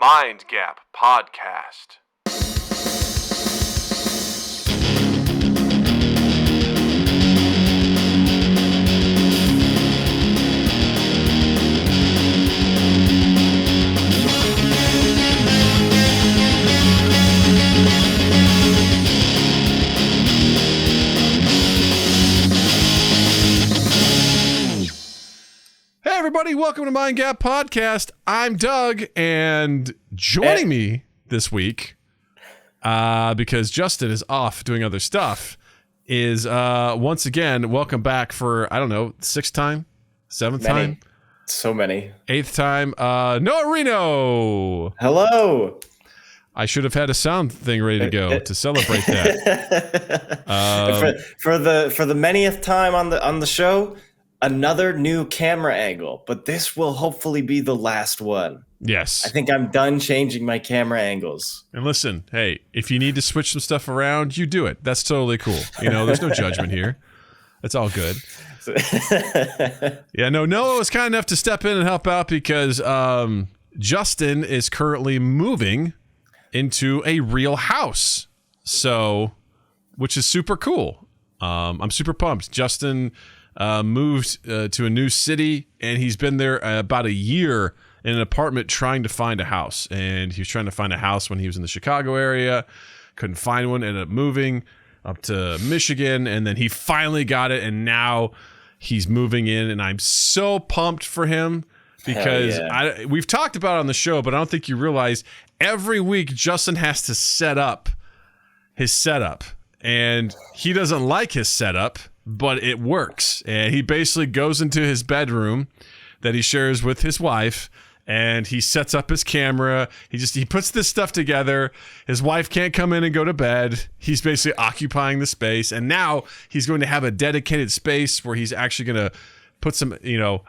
Mind Gap Podcast. Hey everybody, welcome to Mind Gap Podcast. I'm Doug, and joining me this week, because Justin is off doing other stuff, is once again, welcome back for, I don't know, sixth time? Seventh time? So many. Eighth time, Noah Reno! Hello! I should have had a sound thing ready to go to celebrate that. For the manyth time on the show, another new camera angle, but this will hopefully be the last one. Yes. I think I'm done changing my camera angles. And listen, hey, if you need to switch some stuff around, you do it. That's totally cool. You know, there's no judgment here. It's all good. Yeah, no, Noah was kind enough to step in and help out because Justin is currently moving into a real house. So, which is super cool. I'm super pumped. Justin moved to a new city, and he's been there about a year in an apartment trying to find a house. And he was trying to find a house when he was in the Chicago area, couldn't find one, ended up moving up to Michigan, and then he finally got it, and now he's moving in, and I'm so pumped for him because we've talked about it on the show, but I don't think you realize every week Justin has to set up his setup, and he doesn't like his setup, but it works. And he basically goes into his bedroom that he shares with his wife, and he sets up his camera. He puts this stuff together. His wife can't come in and go to bed. He's basically occupying the space, and now he's going to have a dedicated space where he's actually going to put some,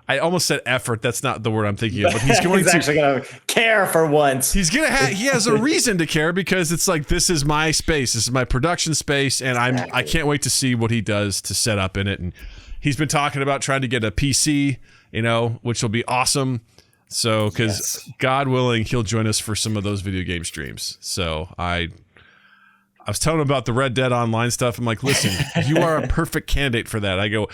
I almost said effort. That's not the word I'm thinking of, but he's going he's actually going to care for once. He has a reason to care because it's like, this is my space. This is my production space. And I can't wait to see what he does to set up in it. And he's been talking about trying to get a PC, which will be awesome. So, because God willing, he'll join us for some of those video game streams. So I was telling him about the Red Dead Online stuff. I'm like, listen, you are a perfect candidate for that. I go,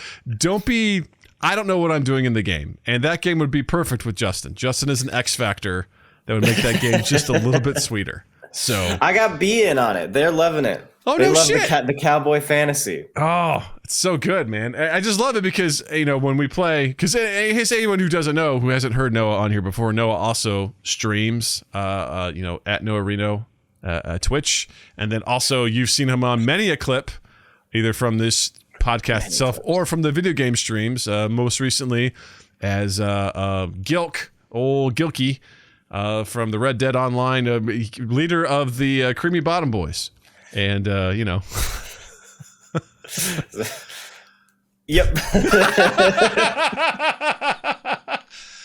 I don't know what I'm doing in the game. And that game would be perfect with Justin. Justin is an X factor that would make that game just a little bit sweeter. So I got B in on it. They're loving it. Oh, they no love shit. The cowboy fantasy. Oh, it's so good, man. I just love it because, when we play, because anyone who doesn't know, who hasn't heard Noah on here before, Noah also streams, at Noah Reno, Twitch. And then also you've seen him on many a clip, either from this podcast itself or from the video game streams, most recently as Gilk, old Gilky, from the Red Dead Online, leader of the Creamy Bottom Boys. And, Yep.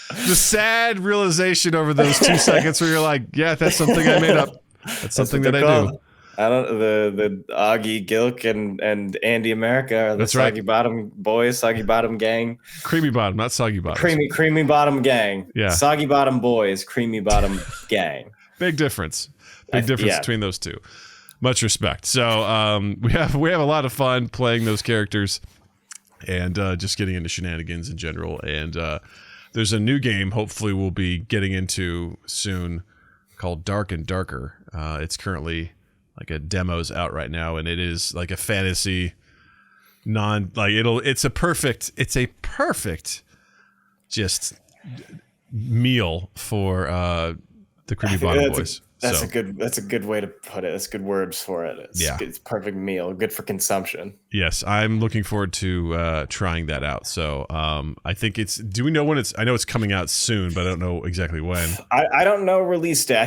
The sad realization over those 2 seconds where you're like, yeah, that's something I made up. That's something that I do. I don't. The Augie Gilk and Andy America are the Soggy Bottom Boys, Soggy Bottom Gang. Creamy Bottom, not Soggy Bottom. Creamy Bottom Gang. Yeah. Soggy Bottom Boys, Creamy Bottom Gang. Big difference. Between those two. Much respect. So we have a lot of fun playing those characters and just getting into shenanigans in general. And there's a new game hopefully we'll be getting into soon called Dark and Darker. It's currently like a demo's out right now, and it is like a fantasy it's a perfect just meal for the Creamy Bottom Boys. That's a good way to put it. That's good words for it. It's perfect meal, good for consumption. Yes, I'm looking forward to trying that out. So I think do we know when I know it's coming out soon, but I don't know exactly when. I don't know release date. I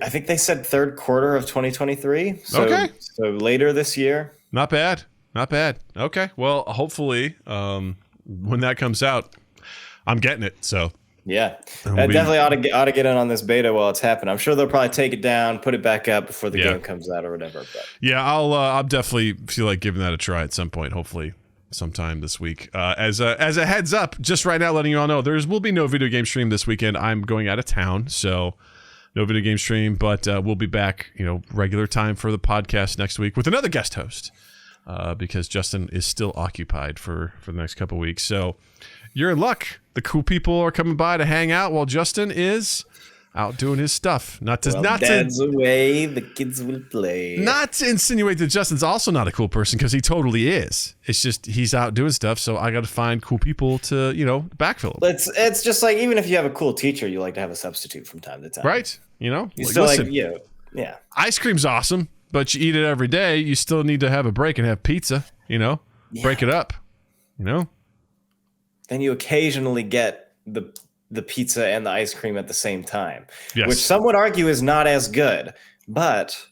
think they said third quarter of 2023. So later this year. Not bad. Okay. Well, hopefully when that comes out, I'm getting it. So yeah, I definitely ought to get in on this beta while it's happening. I'm sure they'll probably take it down, put it back up before the game comes out or whatever. But yeah, I'll definitely feel like giving that a try at some point. Hopefully sometime this week. As a heads up, just right now, letting you all know, will be no video game stream this weekend. I'm going out of town, so no video game stream, but we'll be back, regular time for the podcast next week with another guest host, because Justin is still occupied for the next couple weeks. So you're in luck. The cool people are coming by to hang out while Justin is out doing his stuff. Dad's away, the kids will play. Not to insinuate that Justin's also not a cool person, because he totally is. It's just he's out doing stuff, so I got to find cool people to backfill him. It's just like, even if you have a cool teacher, you like to have a substitute from time to time, right? You still listen, yeah. Ice cream's awesome, but you eat it every day. You still need to have a break and have pizza. Break it up. Then you occasionally get the pizza and the ice cream at the same time, yes. Which some would argue is not as good, but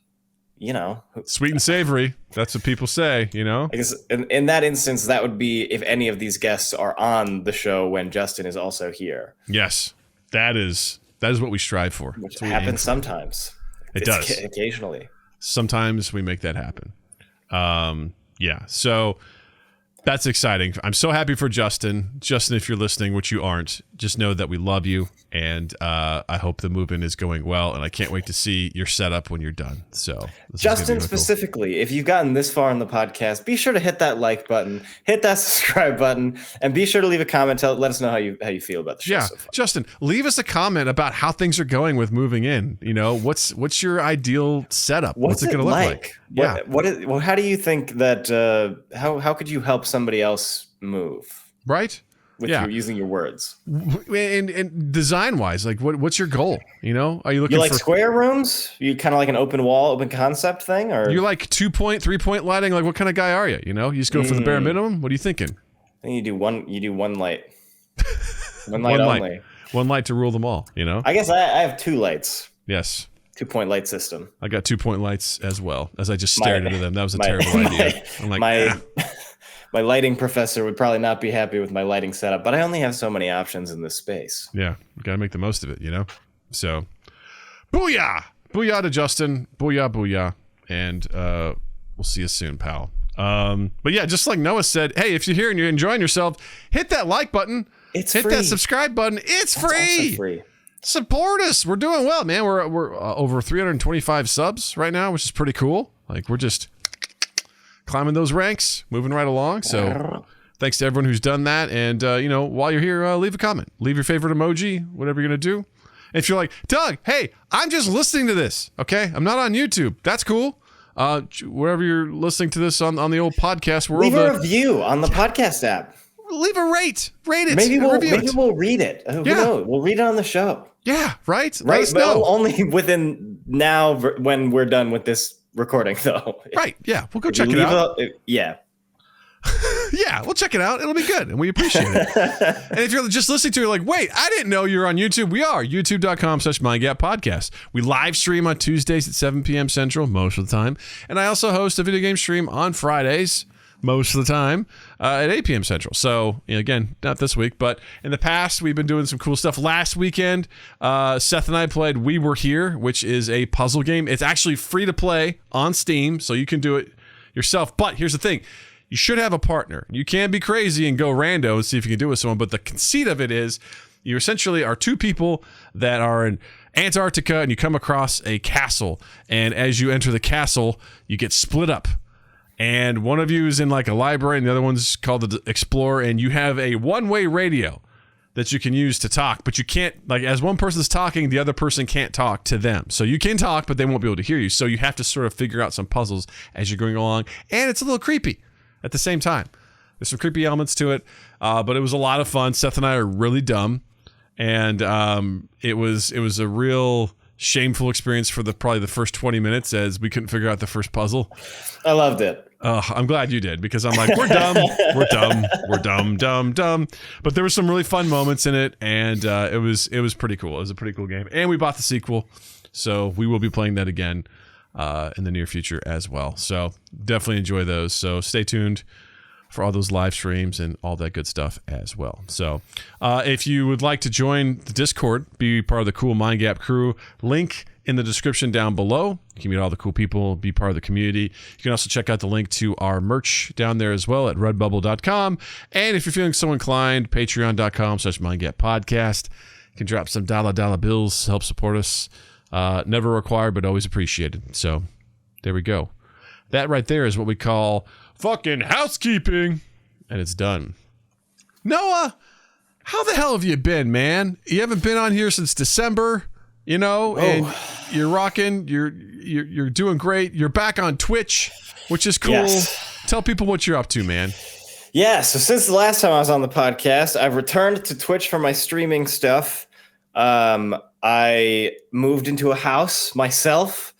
sweet and savory. That's what people say, I guess in that instance, that would be if any of these guests are on the show when Justin is also here. Yes, that is what we strive for. Which happens sometimes. It does. Occasionally. Sometimes we make that happen. Yeah. So that's exciting. I'm so happy for Justin. Justin, if you're listening, which you aren't, just know that we love you, and I hope the movement is going well, and I can't wait to see your setup when you're done. So, Justin, specifically, if you've gotten this far in the podcast, be sure to hit that like button, hit that subscribe button, and be sure to leave a comment. Let us know how you feel about the show. Yeah, so far. Justin, leave us a comment about how things are going with moving in. What's your ideal setup? What's it going to look like? Yeah. How do you think that? How could you help somebody else move? Right. Using your words. And design wise, like what's your goal? Are you looking you like for square rooms? You kind of like an open wall, open concept thing, or you like 2-point, 3-point lighting? Like what kind of guy are you? You just go for the bare minimum. What are you thinking? I think you do one light. One light only. One light to rule them all. I guess I have 2 lights. Yes. 2-point light system. I got 2-point lights as well. As I just stared into them, that was a terrible idea. I'm like, my lighting professor would probably not be happy with my lighting setup, but I only have so many options in this space. Yeah, you got to make the most of it, So, booyah! Booyah to Justin. Booyah, booyah. And we'll see you soon, pal. But yeah, just like Noah said, hey, if you're here and you're enjoying yourself, hit that like button. Hit free. That subscribe button. It's free. Free. Support us. We're doing well, man. We're over 325 subs right now, which is pretty cool. Like, we're just climbing those ranks, moving right along. So thanks to everyone who's done that. And, while you're here, leave a comment. Leave your favorite emoji, whatever you're going to do. If you're like, Doug, hey, I'm just listening to this, okay? I'm not on YouTube. That's cool. Wherever you're listening to this on the old podcast world. Leave a review on the podcast app. Leave a rate. Rate it. Maybe we'll read it. Who knows? We'll read it on the show. Yeah, right? Let us know. Only within now when we're done with this recording, though. Right, yeah. We'll go check it out. Yeah, we'll check it out. It'll be good, and we appreciate it. And if you're just listening to it, like, wait, I didn't know you were on YouTube. We are. YouTube.com/MindGapPodcast. We live stream on Tuesdays at 7 p.m. Central most of the time. And I also host a video game stream on Fridays most of the time at 8 p.m. Central. So, again, not this week, but in the past, we've been doing some cool stuff. Last weekend, Seth and I played We Were Here, which is a puzzle game. It's actually free to play on Steam, so you can do it yourself. But here's the thing. You should have a partner. You can be crazy and go rando and see if you can do it with someone, but the conceit of it is you essentially are 2 people that are in Antarctica, and you come across a castle, and as you enter the castle, you get split up. And one of you is in like a library, and the other one's called the Explorer, and you have a one-way radio that you can use to talk, but you can't, like, as one person's talking, the other person can't talk to them. So you can talk, but they won't be able to hear you. So you have to sort of figure out some puzzles as you're going along, and it's a little creepy at the same time. There's some creepy elements to it, but it was a lot of fun. Seth and I are really dumb, and it was a real shameful experience for probably the first 20 minutes as we couldn't figure out the first puzzle. I loved it. I'm glad you did, because I'm like, we're dumb, we're dumb. But there were some really fun moments in it, and it was pretty cool. It was a pretty cool game, and we bought the sequel, so we will be playing that again in the near future as well. So definitely enjoy those. So stay tuned for all those live streams and all that good stuff as well. So if you would like to join the Discord, be part of the cool Mind Gap crew, link in the description down below. You can meet all the cool people, be part of the community. You can also check out the link to our merch down there as well at redbubble.com. And if you're feeling so inclined, patreon.com/mindgappodcast. You can drop some dollar bills to help support us. Never required, but always appreciated. So there we go. That right there is what we call fucking housekeeping. And it's done. Noah, how the hell have you been, man? You haven't been on here since December, you know, and you're rocking. You're doing great. You're back on Twitch, which is cool. Yes. Tell people what you're up to, man. Yeah, so since the last time I was on the podcast, I've returned to Twitch for my streaming stuff. I moved into a house myself.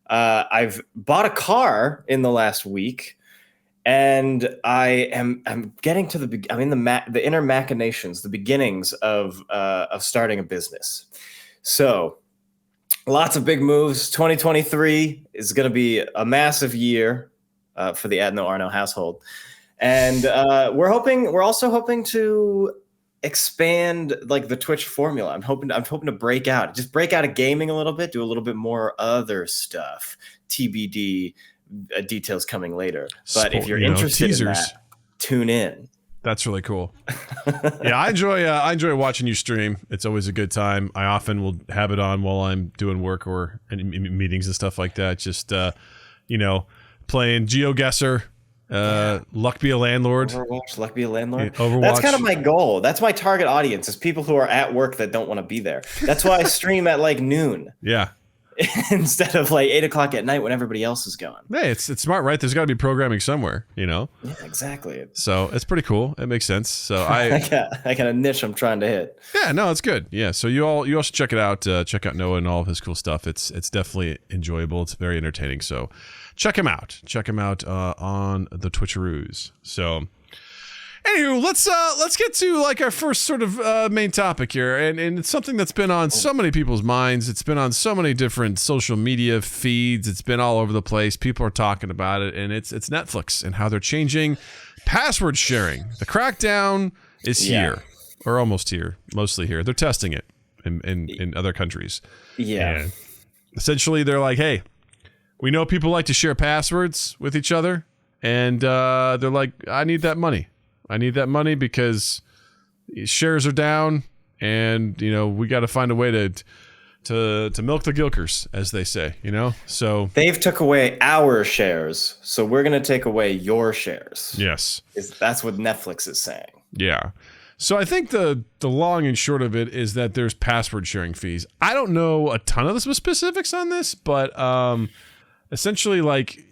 I've bought a car in the last week, and I'm getting to the inner machinations, the beginnings of starting a business. So lots of big moves. 2023 is going to be a massive year for the Noah Reno household, and we're also hoping to expand like the Twitch formula. I'm hoping to break out of gaming a little bit, do a little bit more other stuff. TBD, details coming later. But if you're interested in that, tune in. That's really cool. Yeah, I enjoy watching you stream. It's always a good time. I often will have it on while I'm doing work or in meetings and stuff like that. Just playing GeoGuessr. Luck Be a Landlord. Overwatch, Luck Be a Landlord. Yeah, Overwatch. That's kind of my goal. That's my target audience, is people who are at work that don't want to be there. That's why I stream at like noon. Yeah. Instead of like 8 o'clock at night when everybody else is gone. Hey, it's smart, right? There's got to be programming somewhere, you know? Yeah, exactly. So it's pretty cool. It makes sense. So I got a niche I'm trying to hit. Yeah, no, it's good. Yeah, so you also check it out. Check out Noah and all of his cool stuff. It's definitely enjoyable. It's very entertaining. So check him out. Check him out on the Twitcheroos. So anywho, let's get to like our first sort of main topic here, and it's something that's been on so many people's minds. It's been on so many different social media feeds. It's been all over the place. People are talking about it, and it's Netflix and how they're changing password sharing. The crackdown is here, or almost here, mostly here. They're testing it in other countries. Yeah, and essentially they're like, hey, we know people like to share passwords with each other, and they're like, I need that money. I need that money because shares are down, and we got to find a way to milk the gilkers, as they say. So they've took away our shares, so we're gonna take away your shares. Yes, that's what Netflix is saying. Yeah. So I think the long and short of it is that there's password sharing fees. I don't know a ton of the specifics on this, but essentially, like,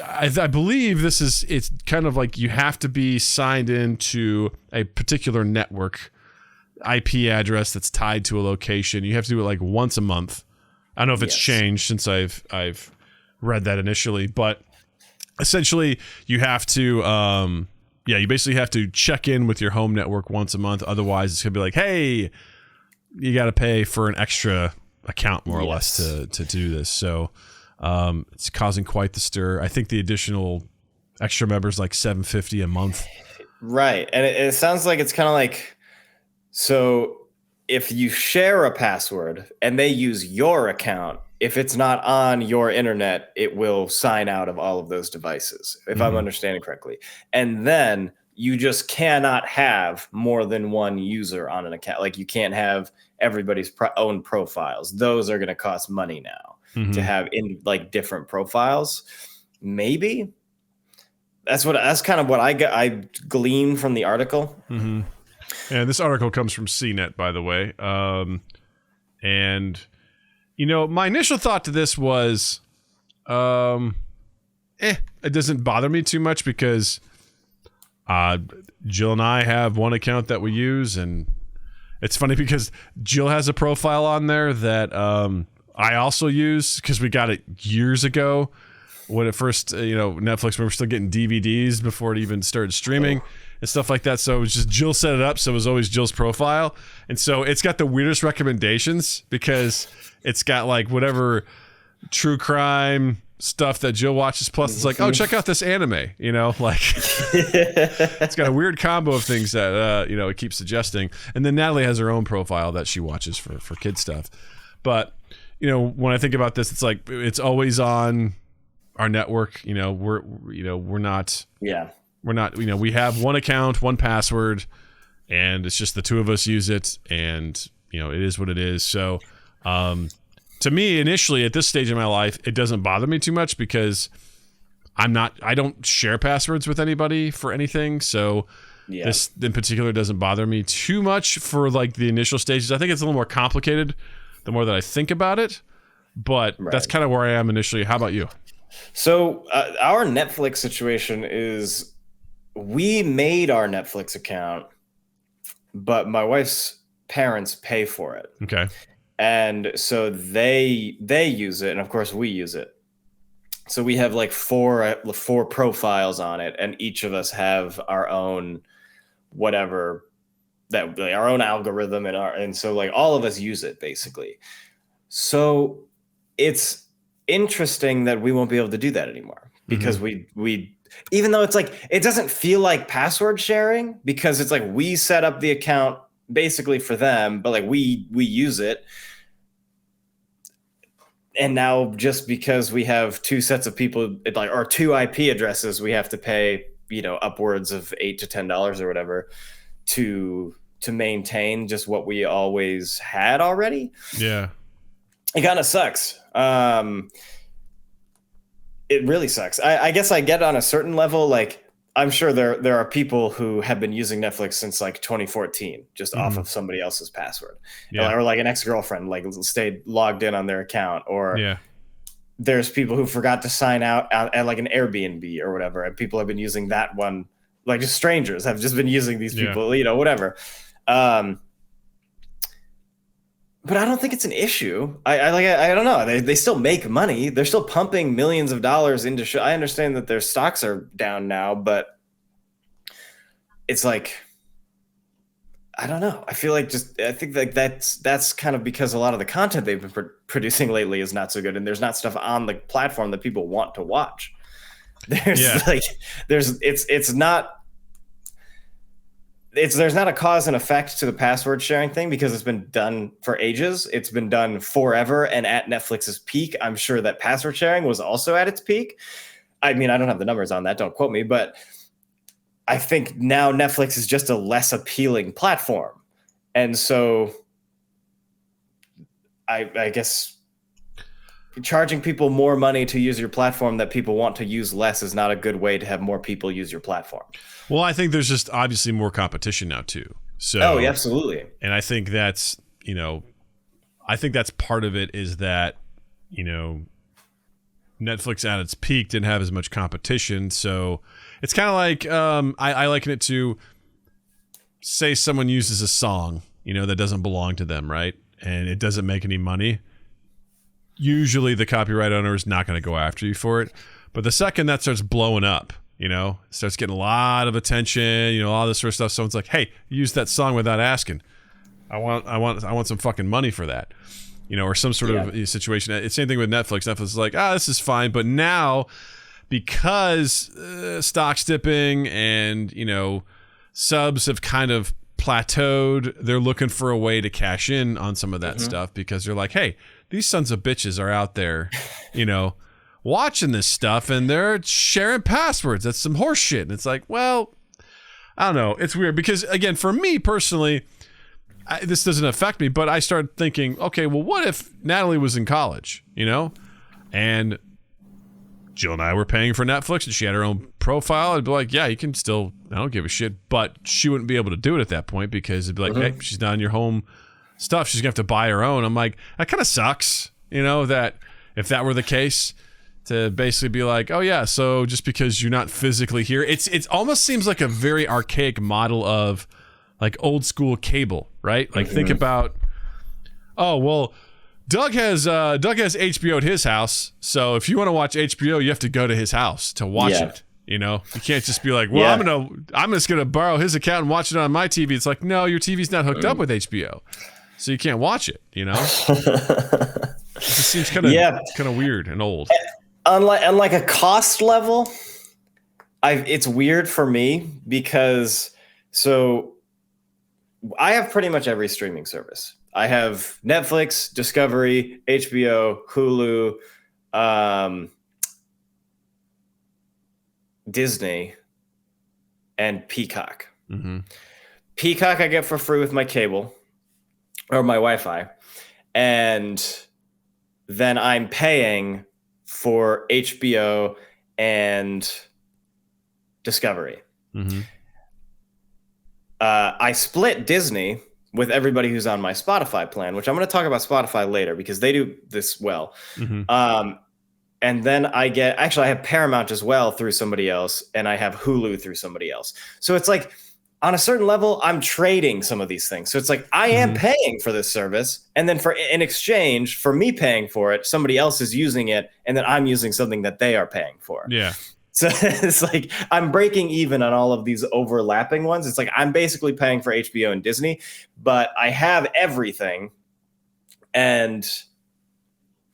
I believe it's kind of like you have to be signed into a particular network IP address that's tied to a location. You have to do it like once a month. I don't know if it's changed since I've read that initially, but essentially you have to you basically have to check in with your home network once a month. Otherwise it's gonna be like, hey, you got to pay for an extra account more or less to do this. So it's causing quite the stir. I think the additional extra members like $7.50 a month. Right. And it sounds like it's kind of like, so if you share a password and they use your account, if it's not on your internet, it will sign out of all of those devices, if I'm understanding correctly. And then you just cannot have more than one user on an account. Like you can't have everybody's own profiles. Those are going to cost money now. To have in like different profiles. Maybe that's kind of what I gleaned from the article. And this article comes from CNET, by the way. And my initial thought to this was it doesn't bother me too much because Jill and I have one account that we use, and it's funny because Jill has a profile on there that I also use because we got it years ago when it first, Netflix, we were still getting DVDs before it even started streaming and stuff like that. So it was just Jill set it up. So it was always Jill's profile. And so it's got the weirdest recommendations because it's got like whatever true crime, stuff that Jill watches. Plus, it's like, oh, check out this anime. You know, like it's got a weird combo of things that you know, it keeps suggesting. And then Natalie has her own profile that she watches for kid stuff. But you know, when I think about this, it's like it's always on our network. You know, we're not. Yeah. We're not. You know, we have one account, one password, and it's just the two of us use it, and you know, it is what it is. So. To me, initially at this stage in my life, it doesn't bother me too much because I don't share passwords with anybody for anything. So this in particular doesn't bother me too much for like the initial stages. I think it's a little more complicated the more that I think about it, but that's kind of where I am initially. How about you? So our Netflix situation is we made our Netflix account, but my wife's parents pay for it. Okay. And so they use it, and of course we use it. So we have like four profiles on it, and each of us have our own whatever that like, our own algorithm, and so like all of us use it basically. So it's interesting that we won't be able to do that anymore because we even though it's like it doesn't feel like password sharing because it's like we set up the account basically for them, but like we use it. And now just because we have two sets of people like or two IP addresses, we have to pay, you know, upwards of $8 to $10 or whatever to maintain just what we always had already. Yeah. It kind of sucks. It really sucks. I guess I get on a certain level, like I'm sure there are people who have been using Netflix since like 2014, just off of somebody else's password, or like an ex-girlfriend like stayed logged in on their account, or there's people who forgot to sign out at like an Airbnb or whatever, and people have been using that one, like just strangers have just been using these people, you know, whatever. But I don't think it's an issue. I don't know. They still make money. They're still pumping millions of dollars into show. I understand that their stocks are down now, but it's like, I don't know. I feel like I think like that's kind of because a lot of the content they've been producing lately is not so good, and there's not stuff on the platform that people want to watch. There's not a cause and effect to the password sharing thing because it's been done for ages. It's been done forever. And at Netflix's peak, I'm sure that password sharing was also at its peak. I mean, I don't have the numbers on that. Don't quote me. But I think now Netflix is just a less appealing platform. And so I guess charging people more money to use your platform that people want to use less is not a good way to have more people use your platform. Well, I think there's just obviously more competition now too. So, yeah, absolutely. And I think that's, you know, I think that's part of it is that, you know, Netflix at its peak didn't have as much competition. So it's kind of like, I liken it to, say someone uses a song, you know, that doesn't belong to them, right? And it doesn't make any money. Usually the copyright owner is not going to go after you for it. But the second that starts blowing up, you know, starts getting a lot of attention, you know, all this sort of stuff. Someone's like, hey, use that song without asking. I want some fucking money for that, you know, or some sort of situation. It's same thing with Netflix. Netflix is like, this is fine. But now because stock's dipping and, you know, subs have kind of plateaued, they're looking for a way to cash in on some of that stuff because they're like, hey, these sons of bitches are out there, you know, watching this stuff and they're sharing passwords. That's some horse shit. And it's like, well, I don't know. It's weird because, again, for me personally, this doesn't affect me, but I started thinking, okay, well, what if Natalie was in college, you know, and Jill and I were paying for Netflix and she had her own profile. I'd be like, yeah, you can still, I don't give a shit, but she wouldn't be able to do it at that point because it'd be like, hey, she's not in your home stuff. She's gonna have to buy her own. I'm like, that kind of sucks, you know, that if that were the case, to basically be like, oh yeah, so just because you're not physically here, it almost seems like a very archaic model of like old school cable, right? Like think about, oh well, Doug has HBO at his house, so if you want to watch HBO, you have to go to his house to watch it. You know, you can't just be like, well, I'm just gonna borrow his account and watch it on my TV. It's like, no, your TV's not hooked up with HBO, so you can't watch it. You know, it just seems kind of weird and old. on like a cost level, it's weird for me because so I have pretty much every streaming service. I have Netflix, Discovery, HBO, Hulu, Disney, and Peacock. Mm-hmm. Peacock I get for free with my cable or my Wi-Fi, and then I'm paying for HBO and Discovery. Mm-hmm. I split Disney with everybody who's on my Spotify plan, which I'm going to talk about Spotify later because they do this well. Mm-hmm. And then I have Paramount as well through somebody else, and I have Hulu through somebody else. So it's like on a certain level, I'm trading some of these things. So it's like I am paying for this service, and then in exchange for me paying for it, somebody else is using it, and then I'm using something that they are paying for. Yeah. So it's like I'm breaking even on all of these overlapping ones. It's like I'm basically paying for HBO and Disney, but I have everything, and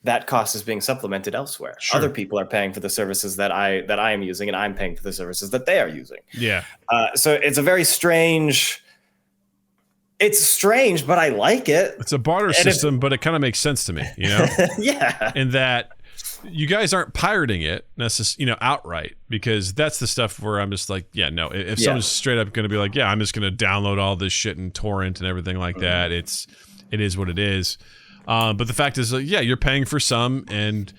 that cost is being supplemented elsewhere. Sure. Other people are paying for the services that I am using, and I'm paying for the services that they are using. Yeah. So it's a very strange. It's strange, but I like it. It's a barter system, but it kind of makes sense to me, you know? Yeah. In that you guys aren't pirating it outright, because that's the stuff where I'm just like, yeah, no, if someone's straight up going to be like, yeah, I'm just going to download all this shit and torrent and everything like that. It is what it is. But the fact is, yeah, you're paying for some and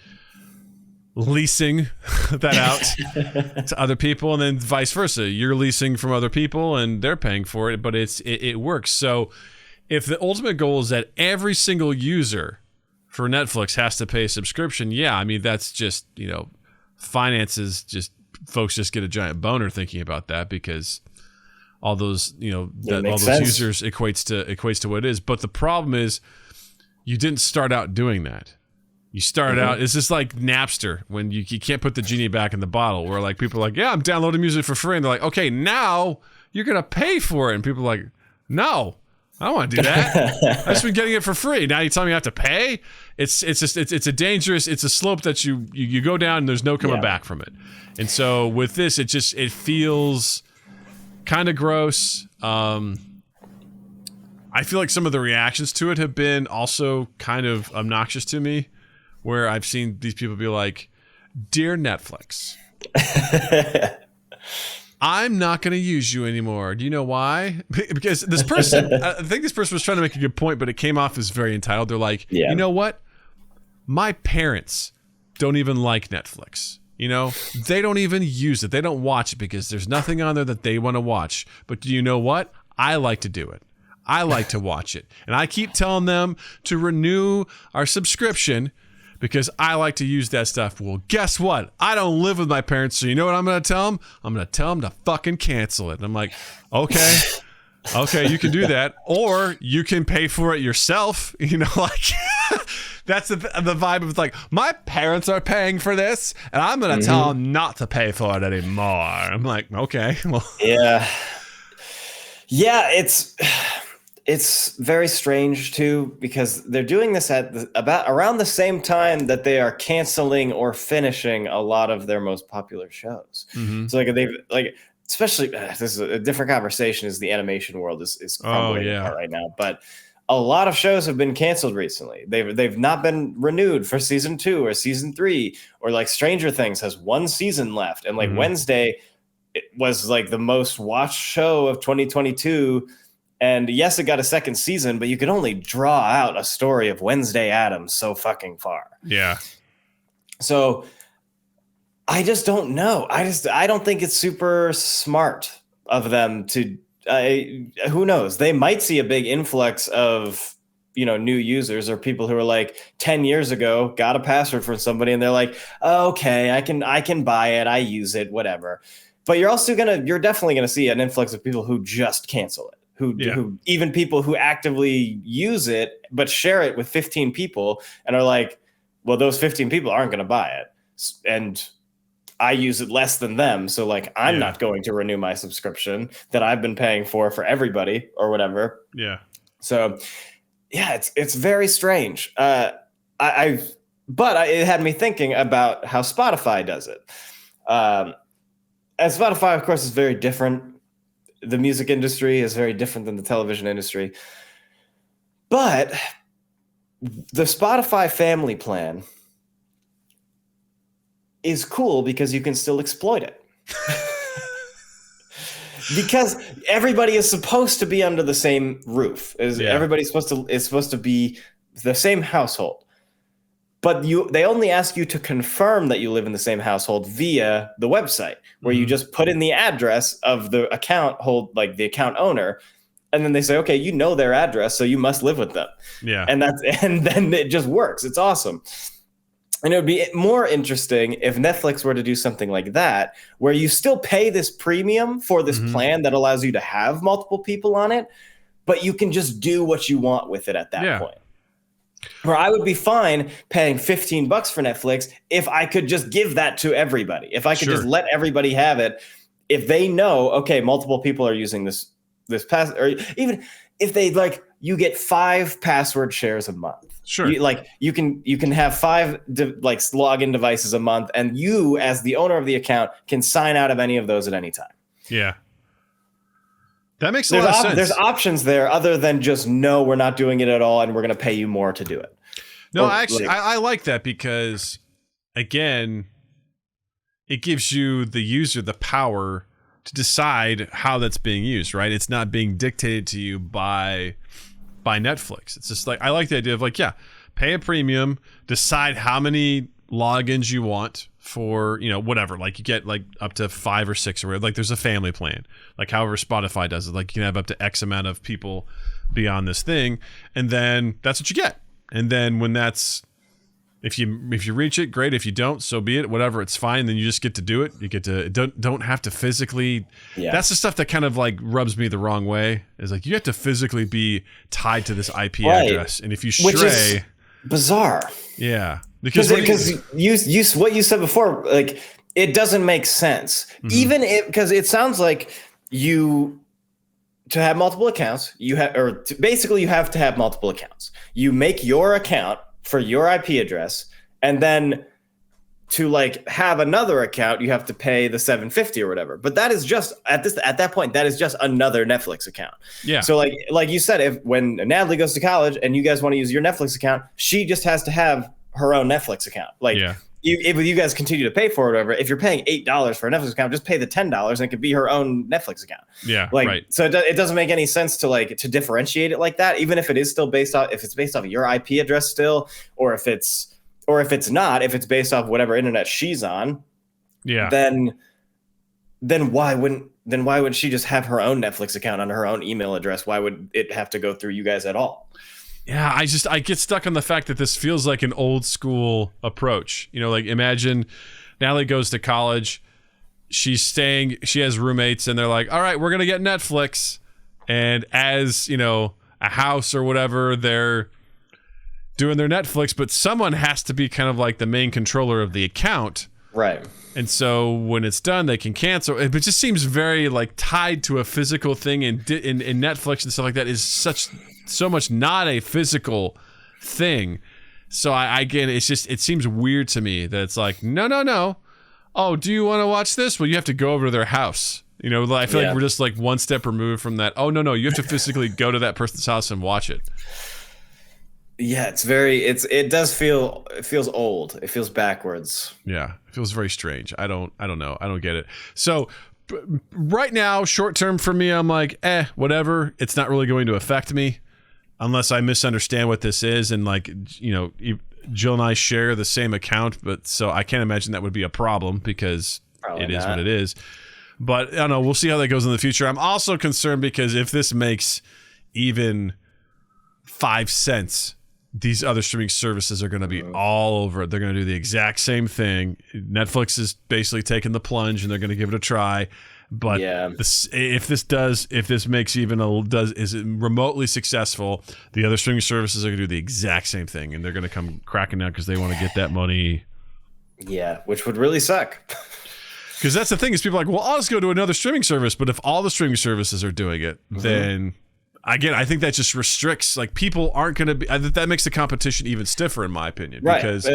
leasing that out to other people, and then vice versa. You're leasing from other people and they're paying for it, but it works. So if the ultimate goal is that every single user for Netflix has to pay a subscription, yeah, I mean, that's just, finances, just folks just get a giant boner thinking about that, because all those, all those users equates to what it is. But the problem is, you didn't start out doing that. You started out, it's just like Napster, when you can't put the genie back in the bottle, where like people are like, yeah, I'm downloading music for free. And they're like, okay, now you're going to pay for it. And people are like, no, I don't want to do that. I've just been getting it for free. Now you tell me I have to pay? It's a slope that you go down and there's no coming back from it. And so with this, it feels kind of gross. I feel like some of the reactions to it have been also kind of obnoxious to me, where I've seen these people be like, "Dear Netflix, I'm not going to use you anymore. Do you know why?" Because this person, I think this person was trying to make a good point, but it came off as very entitled. They're like, you know what? My parents don't even like Netflix. They don't even use it. They don't watch it because there's nothing on there that they want to watch. But do you know what? I like to do it. I like to watch it. And I keep telling them to renew our subscription because I like to use that stuff. Well, guess what? I don't live with my parents, so you know what I'm going to tell them? I'm going to tell them to fucking cancel it. And I'm like, okay, you can do that. Or you can pay for it yourself. That's the vibe of like, my parents are paying for this, and I'm going to tell them not to pay for it anymore. I'm like, okay. Well, yeah. Yeah, it's very strange too, because they're doing this at around the same time that they are canceling or finishing a lot of their most popular shows. So especially this is a different conversation, as the animation world is crumbling apart right now. But a lot of shows have been canceled recently. They've not been renewed for season 2 or season 3, or like Stranger Things has 1 season left, and like Wednesday, it was like the most watched show of 2022. And yes, it got a 2nd season, but you could only draw out a story of Wednesday Addams so fucking far. Yeah. So I just don't know. I don't think it's super smart of them to, who knows? They might see a big influx of, new users, or people who are like 10 years ago got a password from somebody and they're like, oh, okay, I can buy it. I use it, whatever. But you're definitely going to see an influx of people who just cancel it. Who even people who actively use it but share it with 15 people and are like, well, those 15 people aren't going to buy it, and I use it less than them, so like I'm not going to renew my subscription that I've been paying for everybody or whatever. Yeah. So yeah, it's very strange. But it had me thinking about how Spotify does it. And Spotify, of course, is very different. The music industry is very different than the television industry. But the Spotify family plan is cool because you can still exploit it. Because everybody is supposed to be under the same roof. Everybody's supposed to be the same household. But they only ask you to confirm that you live in the same household via the website, where you just put in the address of the account the account owner, and then they say, okay, you know their address, so you must live with them. Yeah. And then it just works. It's awesome. And it would be more interesting if Netflix were to do something like that, where you still pay this premium for this plan that allows you to have multiple people on it, but you can just do what you want with it at that point. Where I would be fine paying $15 for Netflix if I could just give that to everybody. If I could just let everybody have it, if they know, okay, multiple people are using this pass, or even if they you get 5 password shares a month. Sure. You can have 5 login devices a month, and you, as the owner of the account, can sign out of any of those at any time. Yeah. That makes a lot of sense. There's options there other than just, no, we're not doing it at all, and we're going to pay you more to do it. No, I like that because, again, it gives you, the user, the power to decide how that's being used, right? It's not being dictated to you by Netflix. It's just I like the idea of pay a premium, decide how many logins you want for, whatever. You get up to 5 or 6 or whatever. There's a family plan. However Spotify does it. You can have up to X amount of people be on this thing, and then that's what you get. And then when if you reach it, great. If you don't, so be it. Whatever, it's fine. Then you just get to do it. You get to don't have to physically. Yeah. That's the stuff that kind of rubs me the wrong way. Is you have to physically be tied to this IP address, and if you stray, which is bizarre. Yeah, because you what you said before, it doesn't make sense. Even because it sounds like to have multiple accounts, basically you have to have multiple accounts. You make your account for your IP address, and then to have another account, you have to pay the $750 or whatever. But that is just at that point, that is just another Netflix account. Yeah. So like you said, when Natalie goes to college and you guys want to use your Netflix account, she just has to have her own Netflix account. If you guys continue to pay for it or whatever, if you're paying $8 for a Netflix account, just pay the $10 and it could be her own Netflix account. Yeah. Right. So it doesn't make any sense to differentiate it like that, even if it is still based off of your IP address still, or if it's not, if it's based off whatever internet she's on. Yeah. Then why wouldn't she just have her own Netflix account on her own email address? Why would it have to go through you guys at all? Yeah, I get stuck on the fact that this feels like an old school approach. Imagine Natalie goes to college, she has roommates, and they're like, all right, we're going to get Netflix. And as, a house or whatever, they're doing their Netflix, but someone has to be kind of the main controller of the account. Right. And so when it's done, they can cancel. It just seems very tied to a physical thing, in Netflix and stuff like that is so much not a physical thing. So again, it seems weird to me that it's no. Oh, do you want to watch this? Well, you have to go over to their house. I feel like we're just one step removed from that. Oh, no, you have to physically go to that person's house and watch it. Yeah, it feels old. It feels backwards. Yeah, it feels very strange. I don't know. I don't get it. So right now, short term for me, I'm whatever. It's not really going to affect me unless I misunderstand what this is. And Jill and I share the same account, but so I can't imagine that would be a problem because it is what it is. But I don't know. We'll see how that goes in the future. I'm also concerned because if this makes even 5 cents, these other streaming services are going to be all over it. They're going to do the exact same thing. Netflix is basically taking the plunge and they're going to give it a try. But if this makes is remotely successful, the other streaming services are going to do the exact same thing, and they're going to come cracking down because they want to get that money. Yeah, which would really suck. Because that's the thing is people are well, I'll just go to another streaming service. But if all the streaming services are doing it, then again, I think that just restricts, like, people aren't going to be, that makes the competition even stiffer in my opinion, right, because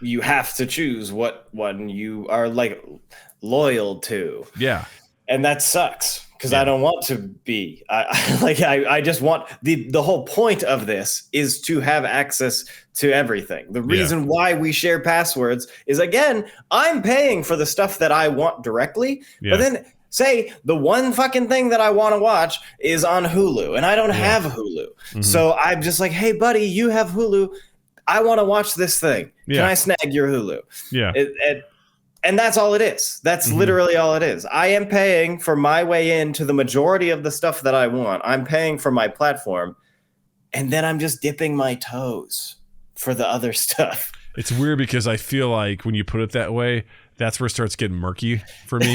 you have to choose what one you are like loyal to. Yeah. And that sucks. Because I don't want to be. I just want the whole point of this is to have access to everything. The reason why we share passwords is, again, I'm paying for the stuff that I want directly. Yeah. But then say the one fucking thing that I want to watch is on Hulu, and I don't have Hulu. Mm-hmm. So I'm just like, hey, buddy, you have Hulu. I want to watch this thing. Can I snag your Hulu? Yeah. And that's all it is. That's literally all it is. I am paying for my way into the majority of the stuff that I want. I'm paying for my platform. And then I'm just dipping my toes for the other stuff. It's weird because I feel like when you put it that way, that's where it starts getting murky for me.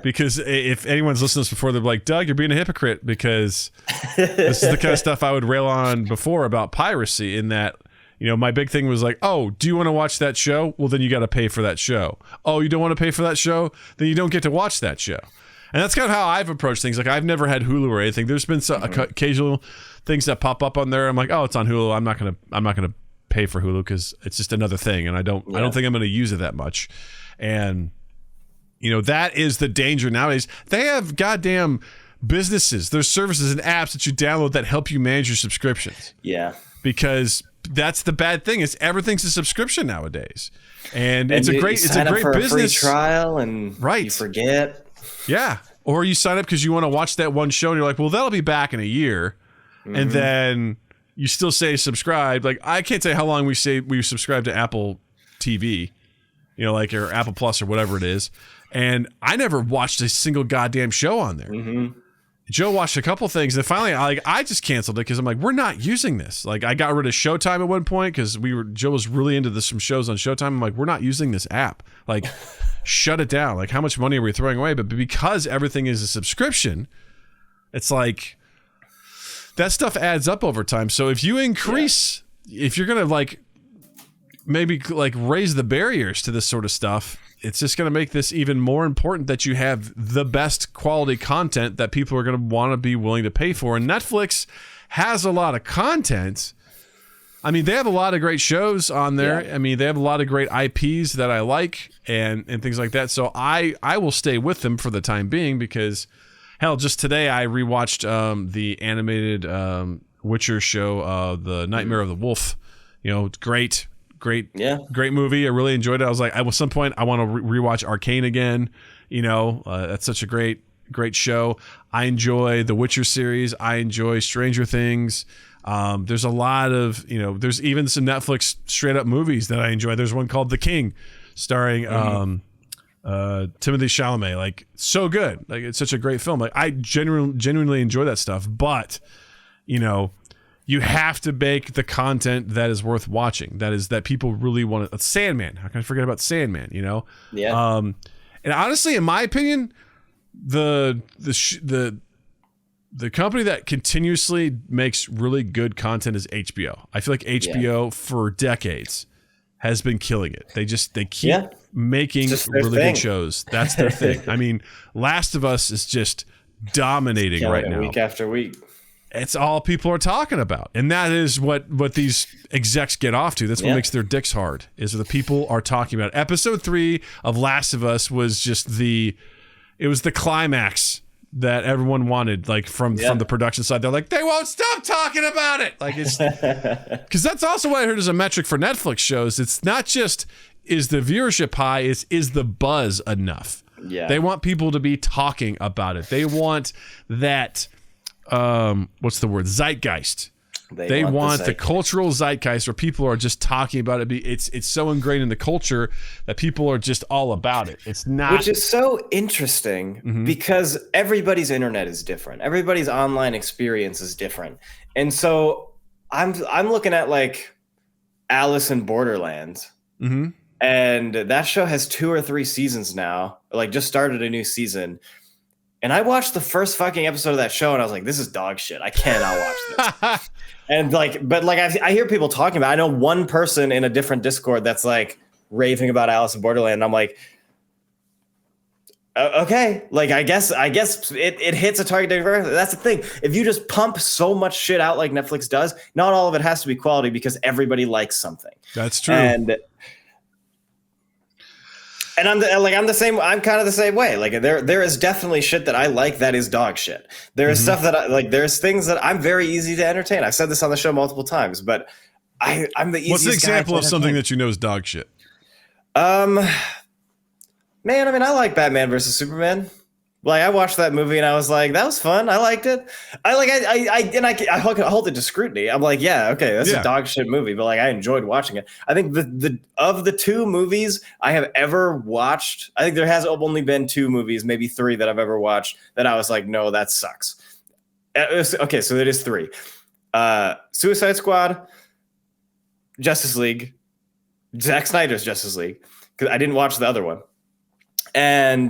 Because if anyone's listened to this before, they're like, Doug, you're being a hypocrite, because this is the kind of stuff I would rail on before about piracy, in that, my big thing was like, oh, do you want to watch that show? Well, then you got to pay for that show. Oh, you don't want to pay for that show? Then you don't get to watch that show. And that's kind of how I've approached things. Like, I've never had Hulu or anything. There's been some occasional things that pop up on there. I'm like, oh, it's on Hulu. I'm not gonna pay for Hulu because it's just another thing, and I don't think I'm gonna use it that much. And that is the danger nowadays. They have goddamn businesses. There's services and apps that you download that help you manage your subscriptions. Yeah. Because that's the bad thing, is everything's a subscription nowadays, and it's a great business. A free trial, and you forget. Yeah, or you sign up because you want to watch that one show, and you're like, well, that'll be back in a year, and then you still say subscribe. Like, I can't tell you how long we say we subscribe to Apple TV, or Apple Plus or whatever it is, and I never watched a single goddamn show on there. Joe watched a couple things, and finally, I just canceled it because I'm like, we're not using this. Like, I got rid of Showtime at one point because Joe was really into some shows on Showtime. I'm like, we're not using this app. Like, shut it down. Like, how much money are we throwing away? But because everything is a subscription, it's like that stuff adds up over time. So if you increase, if you're gonna maybe raise the barriers to this sort of stuff, it's just going to make this even more important that you have the best quality content that people are going to want to be willing to pay for. And Netflix has a lot of content. I mean, they have a lot of great shows on there. Yeah. I mean, they have a lot of great IPs that I like and things like that. So I will stay with them for the time being, because, hell, just today I rewatched the animated Witcher show, The Nightmare of the Wolf. Great movie. I really enjoyed it. I was like, at some point I want to rewatch Arcane again. That's such a great show. I enjoy the Witcher series. I enjoy Stranger Things. There's a lot of, there's even some Netflix straight up movies that I enjoy. There's one called The King, starring Timothée Chalamet. Like, so good. Like, it's such a great film. Like, I genuinely enjoy that stuff. But, you have to make the content that is worth watching. That people really want to. Sandman. How can I forget about Sandman? Yeah. And honestly, in my opinion, the company that continuously makes really good content is HBO. I feel like HBO for decades has been killing it. They keep making really good shows. That's their thing. I mean, Last of Us is just dominating right now, week after week. It's all people are talking about. And that is what these execs get off to. That's what makes their dicks hard, is the people are talking about it. Episode 3 of Last of Us was just it was the climax that everyone wanted, like from the production side. They're like, they won't stop talking about it. Like, it's because that's also what I heard as a metric for Netflix shows. It's not just is the viewership high, is the buzz enough. Yeah. They want people to be talking about it. They want that what's the word? Zeitgeist. They want the cultural zeitgeist where people are just talking about it. It's so ingrained in the culture that people are just all about it. It's not, which is so interesting because everybody's internet is different. Everybody's online experience is different. And so I'm looking at like Alice in Borderlands. And that show has 2 or 3 seasons now. Like, just started a new season. And I watched the first fucking episode of that show, and I was like, "This is dog shit. I cannot watch this." And I hear people talking about it. I know one person in a different Discord that's like raving about Alice in Borderland. And I'm like, Okay, like I guess it hits a target demographic. That's the thing. If you just pump so much shit out like Netflix does, not all of it has to be quality because everybody likes something. That's true. And I'm the same. I'm kind of the same way. Like there is definitely shit that I like that is dog shit. There is stuff that I like. There's things that I'm very easy to entertain. I've said this on the show multiple times, but I'm the easiest. What's the example guy of something that you know is dog shit? Man, I mean, I like Batman versus Superman. Like, I watched that movie and I was like, that was fun. I liked it. I hold it to scrutiny. I'm like, yeah, okay, that's a dog shit movie, but like, I enjoyed watching it. I think the of the two movies I have ever watched, I think there has only been two movies, maybe three that I've ever watched that I was like, no, that sucks. Okay, so it is three. Suicide Squad, Justice League, Zack Snyder's Justice League, because I didn't watch the other one. And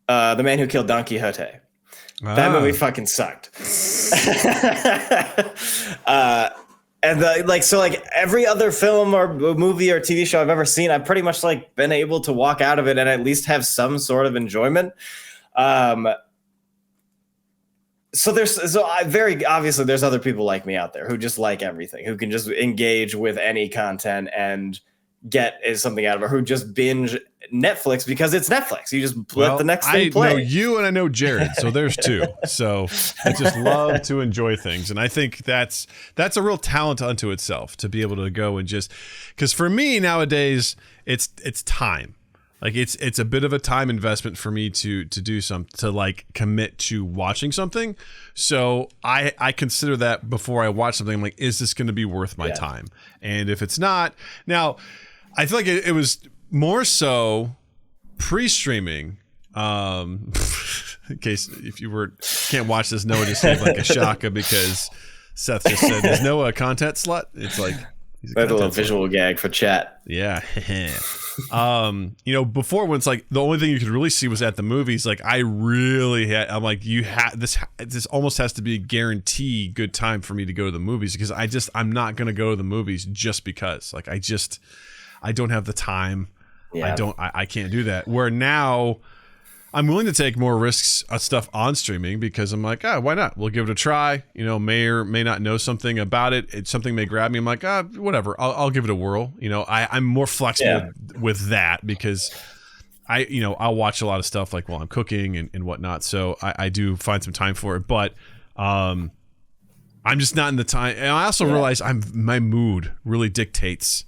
The Man Who Killed Don Quixote. That movie fucking sucked. And every other film or movie or TV show I've ever seen, I've pretty much like been able to walk out of it and at least have some sort of enjoyment. Very obviously there's other people like me out there who just like everything, who can just engage with any content and get something out of it, who just binge Netflix because it's Netflix. You just let the next thing play. I know you and I know Jared, so there's two. So I just love to enjoy things, and I think that's a real talent unto itself to be able to go and just, because for me nowadays it's time. Like it's a bit of a time investment for me to do to like commit to watching something. So I consider that before I watch something. I'm like, is this going to be worth my time? And if it's not, now I feel like it was more so pre-streaming. In case if you can't watch this, Noah just had like a shaka because Seth just said, "Is Noah a content slut?" It's like that's a little visual gag for chat. Yeah. Before when it's like the only thing you could really see was at the movies, like I'm like, this almost has to be a guarantee good time for me to go to the movies, because I'm not going to go to the movies just because, like, I don't have the time. Yeah. I can't do that. Where now I'm willing to take more risks of stuff on streaming because I'm like, why not? We'll give it a try. May or may not know something about it. Something may grab me. I'm like, whatever. I'll give it a whirl. I'm more flexible with that because I'll watch a lot of stuff like while I'm cooking and whatnot. So I do find some time for it, but I'm just not in the time. And I also realize my mood really dictates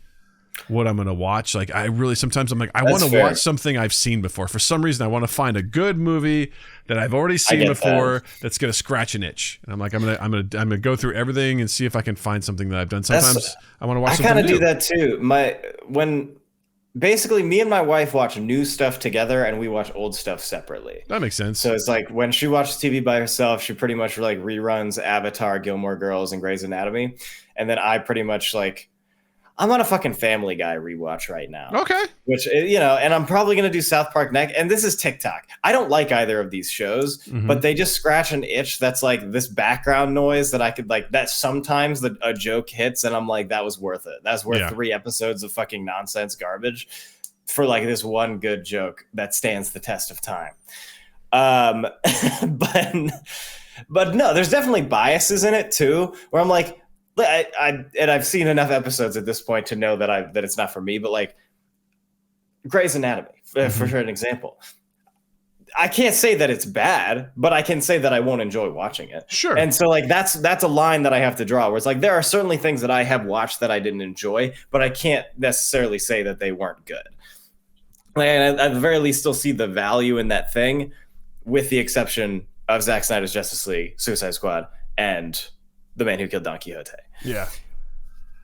what I'm going to watch. Like sometimes I'm like, I want to watch something I've seen before. For some reason, I want to find a good movie that I've already seen before that's going to scratch an itch. And I'm like, I'm going to go through everything and see if I can find something that I've done. Sometimes I want to watch something new. I kind of do that too. Basically me and my wife watch new stuff together and we watch old stuff separately. That makes sense. So it's like when she watches TV by herself, she pretty much like reruns Avatar, Gilmore Girls, and Grey's Anatomy. And then I pretty much like, I'm on a fucking Family Guy rewatch right now. Okay. Which, and I'm probably going to do South Park next. And this is TikTok. I don't like either of these shows, but they just scratch an itch that's like this background noise that I could like, that sometimes a joke hits and I'm like, that was worth it. That's worth 3 episodes of fucking nonsense garbage for like this one good joke that stands the test of time. But no, there's definitely biases in it too, where I'm like, I've seen enough episodes at this point to know that it's not for me, but like Grey's Anatomy, for an example, I can't say that it's bad, but I can say that I won't enjoy watching it. Sure. And so like that's a line that I have to draw, where it's like there are certainly things that I have watched that I didn't enjoy, but I can't necessarily say that they weren't good. And at the very least, still see the value in that thing, with the exception of Zack Snyder's Justice League, Suicide Squad, and The Man Who Killed Don Quixote. Yeah.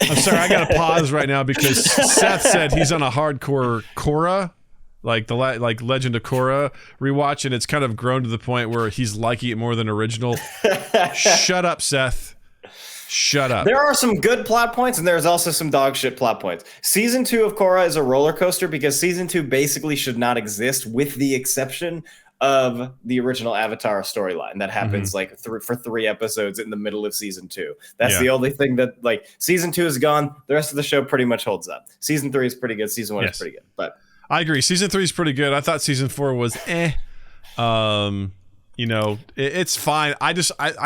I'm sorry, I got to pause right now because Seth said he's on a hardcore Korra, like Legend of Korra rewatch, and it's kind of grown to the point where he's liking it more than original. Shut up, Seth. Shut up. There are some good plot points, and there's also some dog shit plot points. Season 2 of Korra is a roller coaster because season 2 basically should not exist, with the exception of the original Avatar storyline that happens like for 3 episodes in the middle of season 2. That's the only thing that, like, season 2 is gone. The rest of the show pretty much holds up. Season 3 is pretty good. Season 1 is pretty good. But I agree. Season 3 is pretty good. I thought season 4 was it's fine. I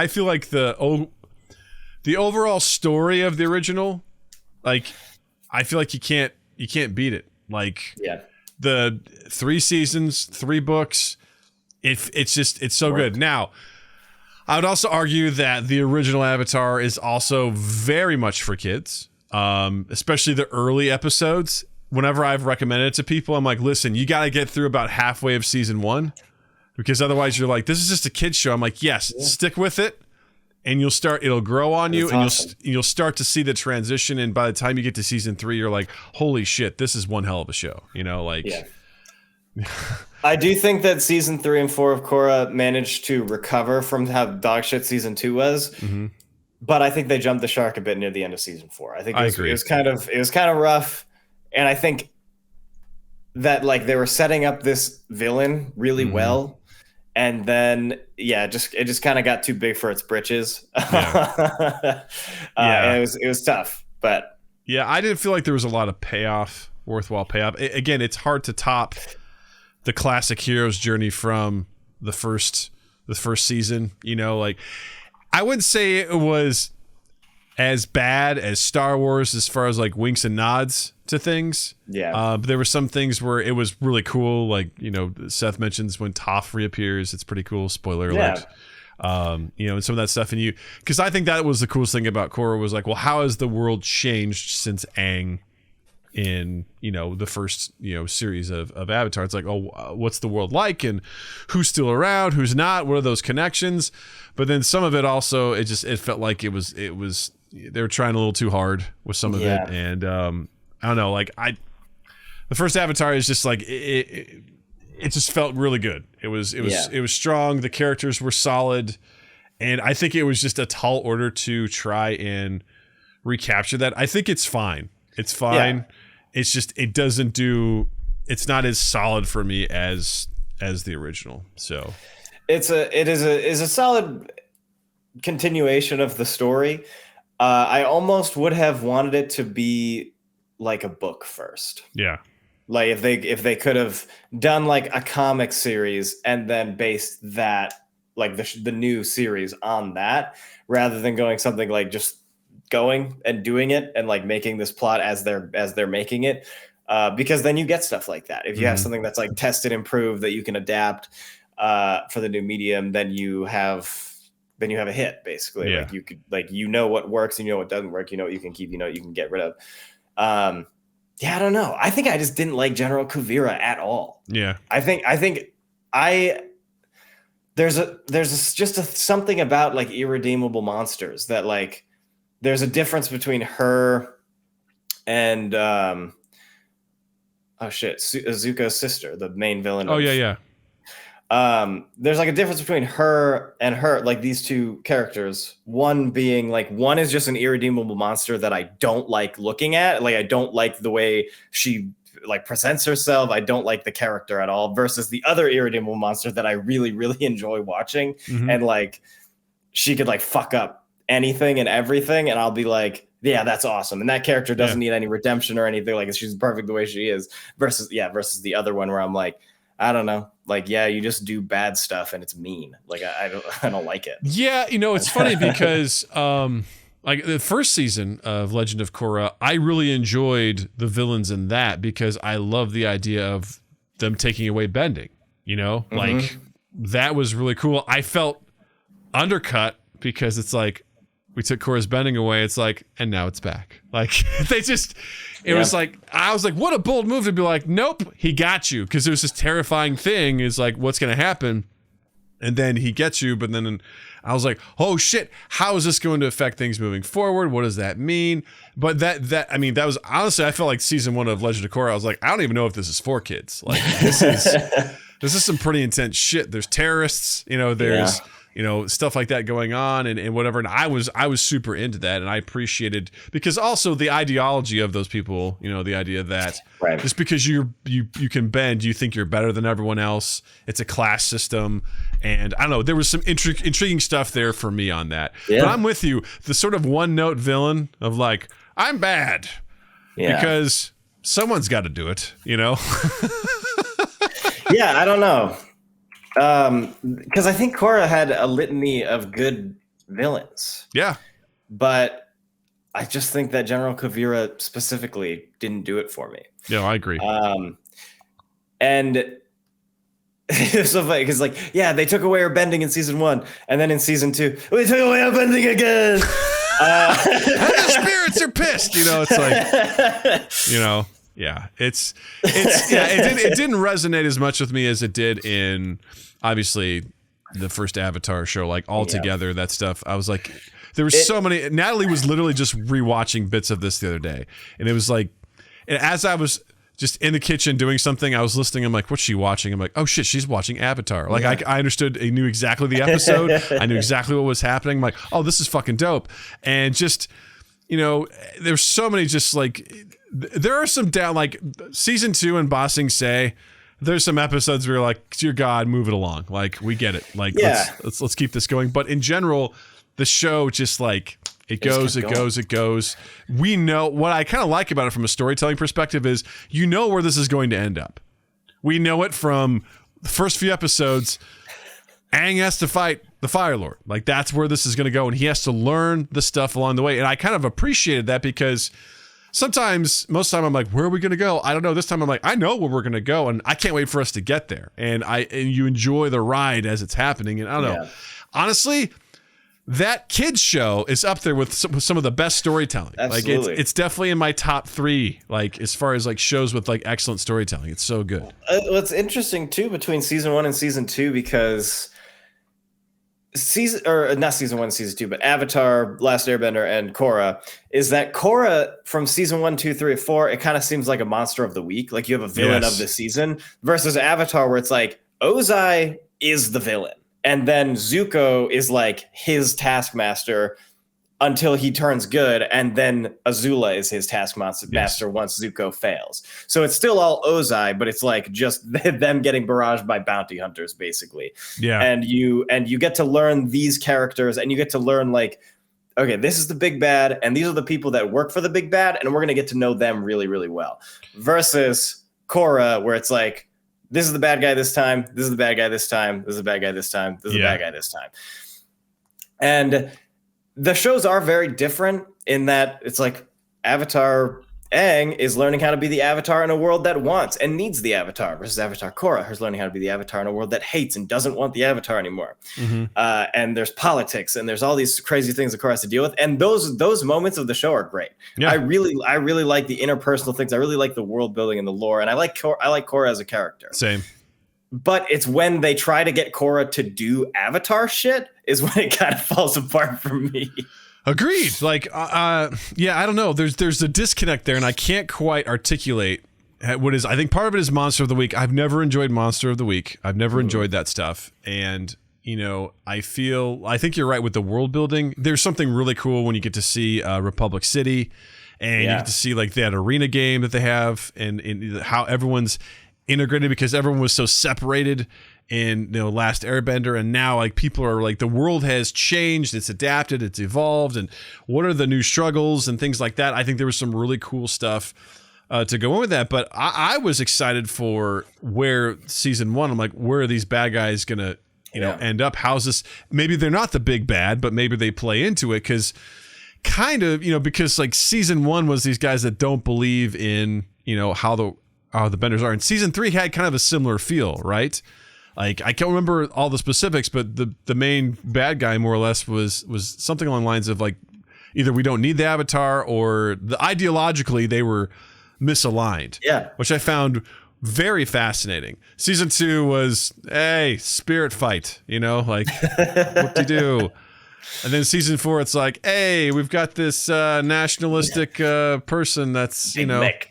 feel like the overall story of the original, like, I feel like you can't beat it. Like, the 3 seasons, 3 books, it's so good. Now, I would also argue that the original Avatar is also very much for kids, especially the early episodes. Whenever I've recommended it to people, I'm like, listen, you got to get through about halfway of season 1, because otherwise you're like, this is just a kid's show. I'm like, yes, stick with it, and it'll grow on you, and you'll start to see the transition. And by the time you get to season 3, you're like, holy shit, this is one hell of a show. I do think that season 3 and 4 of Korra managed to recover from how dog shit season 2 was. Mm-hmm. But I think they jumped the shark a bit near the end of season 4. I think I agree. It was kind of rough. And I think that, like, they were setting up this villain really well, and then it just kind of got too big for its britches. And it was tough, but I didn't feel like there was a lot of worthwhile payoff. Again, it's hard to top the classic hero's journey from the first season. Like, I wouldn't say it was as bad as Star Wars as far as like winks and nods to things. But there were some things where it was really cool. Like, Seth mentions when Toph reappears, it's pretty cool. Spoiler alert. And some of that stuff. And because I think that was the coolest thing about Korra was like, well, how has the world changed since Aang in, the first, series of Avatar? It's like, what's the world like, and who's still around, who's not, what are those connections? But then some of it also, it felt like it was they were trying a little too hard with some of it. And I don't know, like, the first Avatar is just like, it just felt really good. It was strong. The characters were solid, and I think it was just a tall order to try and recapture that. I think it's fine. It's fine. Yeah. It's just, it's not as solid for me as the original. So it is a solid continuation of the story. I almost would have wanted it to be like a book first. Yeah. Like, if they could have done like a comic series and then based that, like, the new series on that, rather than going something like just going and doing it and like making this plot as they're making it, because then you get stuff like that. If you have something that's like tested and proved that you can adapt for the new medium, then you have a hit, basically. Like, you could, like, what works and what doesn't work, what you can keep, what you can get rid of. I don't know. I think I just didn't like General Kuvira at all. Yeah. There's something about like irredeemable monsters that, like, there's a difference between her and Zuko's sister, the main villain. There's like a difference between her and like these two characters. One is just an irredeemable monster that I don't like looking at. Like, I don't like the way she like presents herself. I don't like the character at all, versus the other irredeemable monster that I really, really enjoy watching. And like, she could like fuck up anything and everything, and I'll be like, yeah, that's awesome. And that character doesn't need any redemption or anything. Like, she's perfect the way she is, versus the other one where I'm like, I don't know. Like, you just do bad stuff and it's mean. Like, I don't like it. Yeah, it's funny because like the first season of Legend of Korra, I really enjoyed the villains in that because I love the idea of them taking away bending. Like, that was really cool. I felt undercut because it's like, we took Korra's bending away. It's like, and now it's back. Like, it was like, I was like, what a bold move to be like, nope, he got you. Because there's this terrifying thing is like, what's going to happen? And then he gets you. But then I was like, oh shit, how is this going to affect things moving forward? What does that mean? But that was honestly, I felt like season 1 of Legend of Korra. I was like, I don't even know if this is for kids. Like, this is some pretty intense shit. There's terrorists, there's, stuff like that going on and whatever. And I was super into that, and I appreciated, because also the ideology of those people, the idea that just because you can bend, you think you're better than everyone else. It's a class system. And I don't know, there was some intriguing stuff there for me on that. Yeah. But I'm with you. The sort of one note villain of like, I'm bad because someone's got to do it, you know? Yeah, I don't know. Because I think Korra had a litany of good villains. Yeah. But I just think that General Kavira specifically didn't do it for me. Yeah, I agree. And it's so funny because, like, yeah, they took away her bending in season 1, and then in season 2, we took away her bending again. The spirits are pissed. You know, it's like, you know, yeah, it's yeah, it didn't resonate as much with me as it did in obviously the first Avatar show. Like altogether, that stuff. I was like, there were so many. Natalie was literally just rewatching bits of this the other day, and it was like, and as I was just in the kitchen doing something, I was listening. I'm like, what's she watching? I'm like, oh shit, she's watching Avatar. Like I understood, I knew exactly the episode. I knew exactly what was happening. I'm like, oh, this is fucking dope. And just, you know, there's so many just like, there are some down, like season 2 and Bossing Say, there's some episodes where you're like, dear God, move it along. Like we get it. Like let's keep this going. But in general, the show just like, it goes. We know what I kind of like about it from a storytelling perspective is, you know where this is going to end up. We know it from the first few episodes. Aang has to fight the Fire Lord. Like that's where this is going to go. And he has to learn the stuff along the way. And I kind of appreciated that because sometimes, most of the time I'm like, where are we going to go? I don't know. This time I'm like, I know where we're going to go. And I can't wait for us to get there. And you enjoy the ride as it's happening. And I don't know. Honestly, that kids show is up there with some of the best storytelling. Absolutely. Like it's definitely in my top 3, like as far as like shows with like excellent storytelling. It's so good. What's interesting too between season 1 and season 2, because not season 1 and season 2, but Avatar, Last Airbender, and Korra, is that Korra from season 1, 2, 3, 4, it kind of seems like a monster of the week. Like you have a villain of the season, versus Avatar where it's like Ozai is the villain. And then Zuko is like his taskmaster until he turns good. And then Azula is his taskmaster once Zuko fails. So it's still all Ozai, but it's like just them getting barraged by bounty hunters, basically. Yeah. And you get to learn these characters, and you get to learn like, okay, this is the big bad, and these are the people that work for the big bad, and we're going to get to know them really, really well. Versus Korra, where it's like, this is the bad guy this time. This is the bad guy this time. This is the bad guy this time. This is the bad guy this time. And the shows are very different in that it's like Avatar Aang is learning how to be the Avatar in a world that wants and needs the Avatar, versus Avatar Korra, who's learning how to be the Avatar in a world that hates and doesn't want the Avatar anymore. Mm-hmm. And there's politics and there's all these crazy things that Korra has to deal with. And those moments of the show are great. Yeah. I really like the interpersonal things. I really like the world building and the lore. And I like Korra as a character. Same. But it's when they try to get Korra to do Avatar shit is when it kind of falls apart for me. Agreed. Like, yeah, I don't know. There's a disconnect there, and I can't quite articulate what is. I think part of it is Monster of the Week. I've never enjoyed Monster of the Week. I've never enjoyed that stuff, and you know, I think you're right with the world building. There's something really cool when you get to see Republic City, and you get to see like that arena game that they have, and how everyone's integrated because everyone was so separated in Last Airbender, and now like people are like, the world has changed, it's adapted, it's evolved, and what are the new struggles and things like that. I think there was some really cool stuff to go in with that, but I was excited for where season 1, I'm like, where are these bad guys gonna end up? How's this? Maybe they're not the big bad, but maybe they play into it, because kind of, because like season 1 was these guys that don't believe in how the benders are, and season 3 had kind of a similar feel, right? Like, I can't remember all the specifics, but the main bad guy more or less was something along the lines of like, either we don't need the Avatar, or ideologically they were misaligned. Yeah. Which I found very fascinating. Season 2 was, hey, spirit fight, like whoop-de-doo. And then season 4, it's like, hey, we've got this nationalistic person that's, Mick.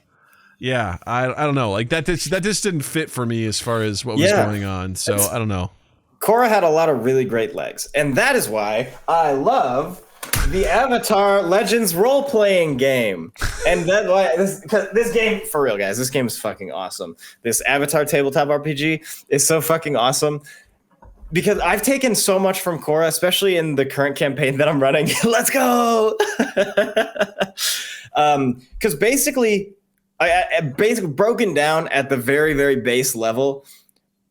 Yeah, I don't know. Like that just didn't fit for me as far as what was going on. So I don't know. Korra had a lot of really great legs, and that is why I love the Avatar Legends role-playing game. And that's why this game, for real, guys, this game is fucking awesome. This Avatar tabletop RPG is so fucking awesome. Because I've taken so much from Korra, especially in the current campaign that I'm running. Let's go! Because basically, I basically broken down at the very, very base level.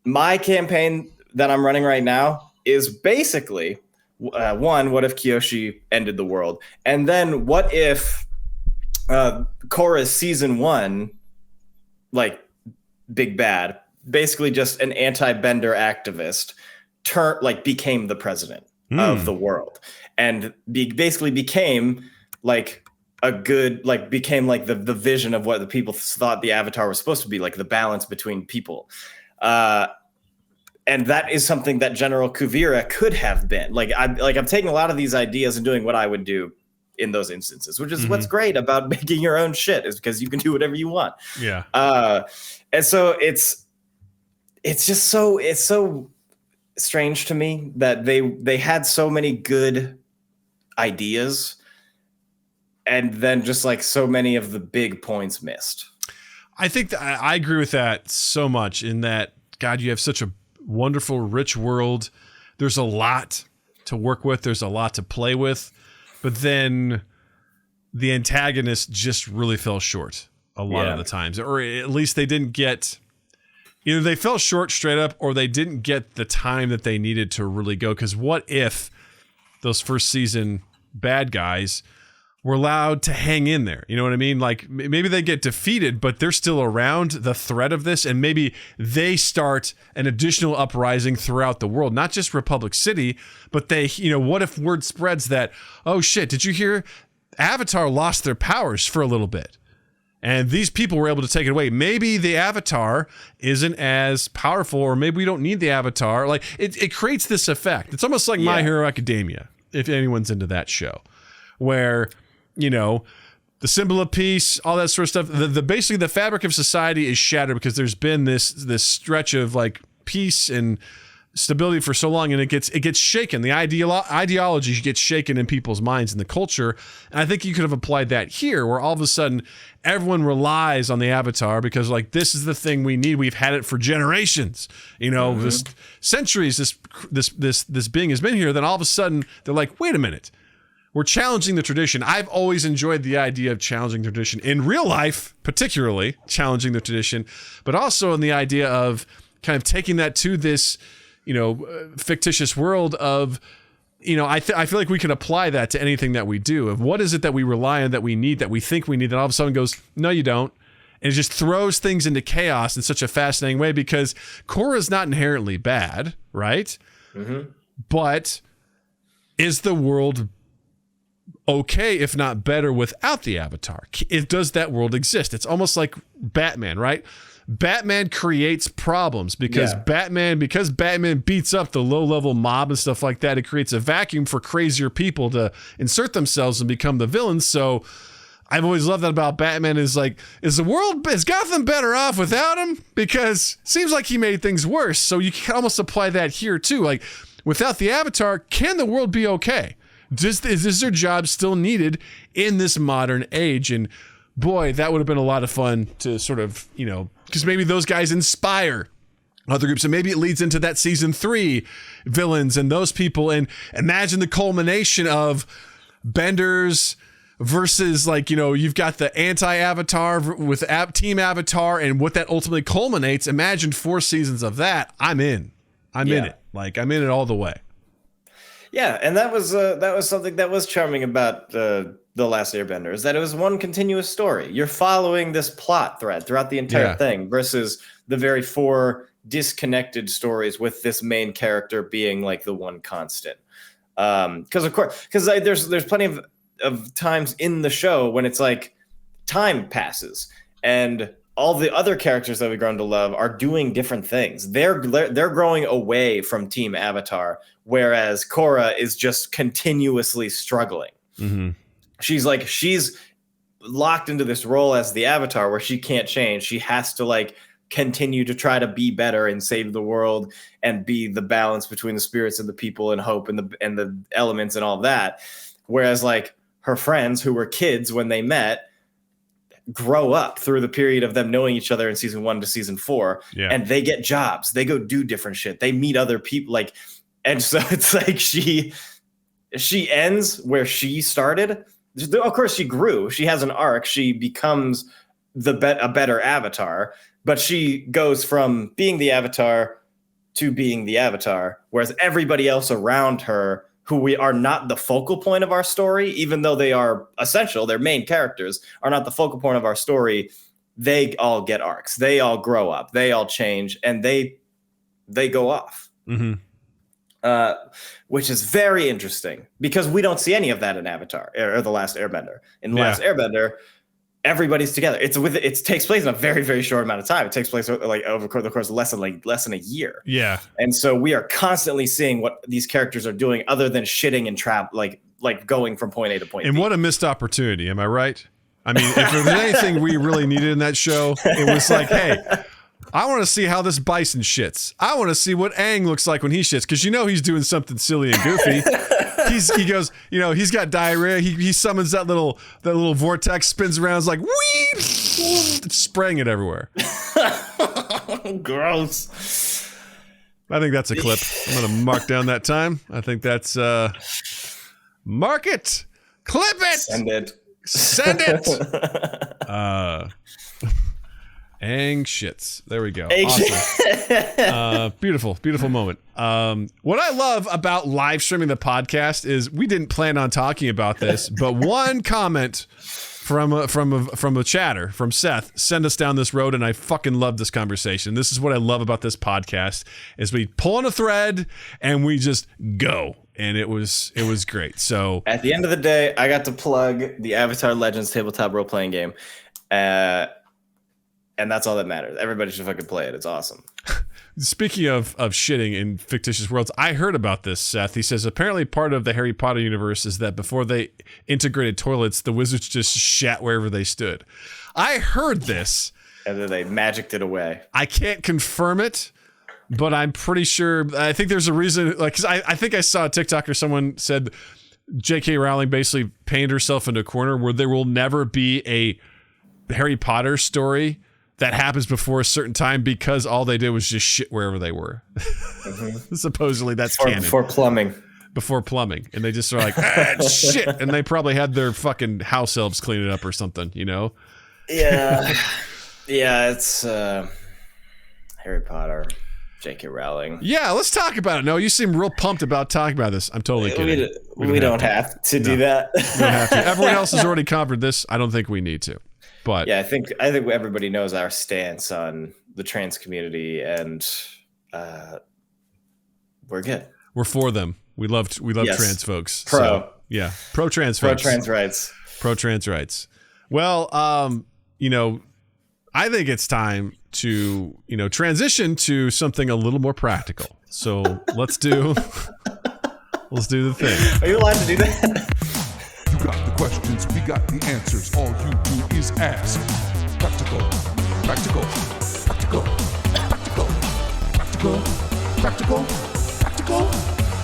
My campaign that I'm running right now is basically one, what if Kyoshi ended the world? And then what if Korra's season 1, like big bad, basically just an anti-bender activist, became the president of the world, and basically became like became like the vision of what the people thought the Avatar was supposed to be, like the balance between people. And that is something that General Kuvira could have been. I'm taking a lot of these ideas and doing what I would do in those instances, which is what's great about making your own shit, is because you can do whatever you want. Yeah. And so it's so strange to me that they had so many good ideas and then just like so many of the big points missed. I think that I agree with that so much, in that, God, you have such a wonderful, rich world. There's a lot to work with. There's a lot to play with. But then the antagonist just really fell short a lot of the times. Or at least they didn't get... Either they fell short straight up, or they didn't get the time that they needed to really go. Because what if those first season bad guys were allowed to hang in there? You know what I mean? Like, maybe they get defeated, but they're still around the threat of this, and maybe they start an additional uprising throughout the world, not just Republic City, but they, what if word spreads that, oh shit, did you hear? Avatar lost their powers for a little bit, and these people were able to take it away. Maybe the Avatar isn't as powerful, or maybe we don't need the Avatar. Like, it creates this effect. It's almost like My Hero Academia, if anyone's into that show, where, the symbol of peace, all that sort of stuff. The basically the fabric of society is shattered because there's been this stretch of like peace and stability for so long, and it gets shaken. The ideology gets shaken in people's minds and the culture. And I think you could have applied that here, where all of a sudden everyone relies on the Avatar because, like, this is the thing we need. We've had it for generations. This centuries. This being has been here. Then all of a sudden they're like, wait a minute. We're challenging the tradition. I've always enjoyed the idea of challenging tradition in real life, particularly challenging the tradition, but also in the idea of kind of taking that to this, fictitious world of, I feel like we can apply that to anything that we do. Of what is it that we rely on, that we need, that we think we need, that all of a sudden goes, no, you don't. And it just throws things into chaos in such a fascinating way, because Korra is not inherently bad, right? Mm-hmm. But is the world okay, if not better, without the Avatar? Does that world exist? It's almost like Batman, right? Batman creates problems because Batman beats up the low-level mob and stuff like that. It creates a vacuum for crazier people to insert themselves and become the villains. So I've always loved that about Batman, is Gotham better off without him? Because it seems like he made things worse. So you can almost apply that here too. Like, without the Avatar, can the world be okay? Is their job still needed in this modern age? And boy, that would have been a lot of fun to sort of, because maybe those guys inspire other groups, and maybe it leads into that season 3 villains and those people. And imagine the culmination of Benders versus, like, you've got the anti-Avatar with Team Avatar, and what that ultimately culminates. Imagine 4 seasons of that. I'm in it. Like, I'm in it all the way. Yeah, and that was something that was charming about the Last Airbender, is that it was one continuous story. You're following this plot thread throughout the entire thing, versus the very 4 disconnected stories with this main character being like the one constant. Because there's plenty of times in the show when it's like time passes and all the other characters that we've grown to love are doing different things. They're growing away from Team Avatar, whereas Korra is just continuously struggling. Mm-hmm. She's locked into this role as the Avatar where she can't change. She has to like continue to try to be better and save the world and be the balance between the spirits and the people and hope and the elements and all of that. Whereas like her friends, who were kids when they met, grow up through the period of them knowing each other in season 1 to season 4, and they get jobs, they go do different shit, they meet other people, like, and so it's like she ends where she started. Of course she grew, she has an arc, she becomes a better avatar, but she goes from being the avatar to being the avatar, whereas everybody else around her, who we are not the focal point of our story, even though they are essential, they're main characters, are not the focal point of our story. They all get arcs. They all grow up. They all change, and they go off. Mm-hmm. Which is very interesting because we don't see any of that in Avatar or The Last Airbender. In The Last Airbender, everybody's together. It takes place in a very, very short amount of time. It takes place like over the course of less than a year. Yeah. And so we are constantly seeing what these characters are doing other than shitting and like going from point A to point B. And what a missed opportunity. Am I right? I mean, if there was anything we really needed in that show, it was like, hey, I want to see how this bison shits. I want to see what Aang looks like when he shits, because he's doing something silly and goofy. He goes, he's got diarrhea. He summons that little vortex, spins around, is like, wee, spraying it everywhere. Gross. I think that's a clip. I'm gonna mark down that time. I think that's mark it, clip it, send it. Aang shits. There we go. Awesome. Beautiful moment. What I love about live streaming the podcast is we didn't plan on talking about this, but one comment from a chatter from Seth sent us down this road, and I fucking love this conversation. This is what I love about this podcast is we pull on a thread and we just go. And it was great. So at the end of the day, I got to plug the Avatar Legends tabletop role-playing game. And that's all that matters. Everybody should fucking play it. It's awesome. Speaking of shitting in fictitious worlds, I heard about this, Seth. He says apparently part of the Harry Potter universe is that before they integrated toilets, the wizards just shat wherever they stood. I heard this. And then they magicked it away. I can't confirm it, but I'm pretty sure. I think there's a reason. Like, 'cause I think I saw a TikTok or someone said J.K. Rowling basically painted herself into a corner where there will never be a Harry Potter story that happens before a certain time because all they did was just shit wherever they were. Mm-hmm. Supposedly that's canon. Before plumbing. And they just are like, shit. And they probably had their fucking house elves clean it up or something, Yeah. Yeah, it's Harry Potter, J.K. Rowling. Yeah, let's talk about it. No, you seem real pumped about talking about this. I'm totally kidding. We don't have to do that. We don't have to. Everyone else has already covered this. I don't think we need to. But yeah, I think everybody knows our stance on the trans community, and we're good. We're for them. We love trans folks. Pro trans folks. Pro trans rights. Well, I think it's time to transition to something a little more practical. So let's do the thing. Are you allowed to do that? You got the questions, we got the answers. All you do is ask. Practical.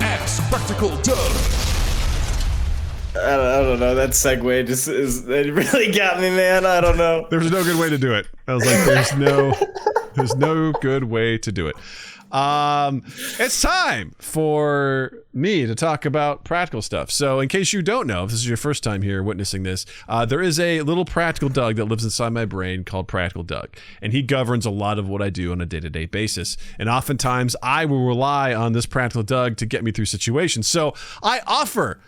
Ask Practical Doug. I don't know. That segue it really got me, man. I don't know. There's no good way to do it. I was like, there's no good way to do it. It's time for me to talk about practical stuff. So in case you don't know, if this is your first time here witnessing this, there is a little practical Doug that lives inside my brain called Practical Doug. And he governs a lot of what I do on a day-to-day basis. And oftentimes I will rely on this Practical Doug to get me through situations. So I offer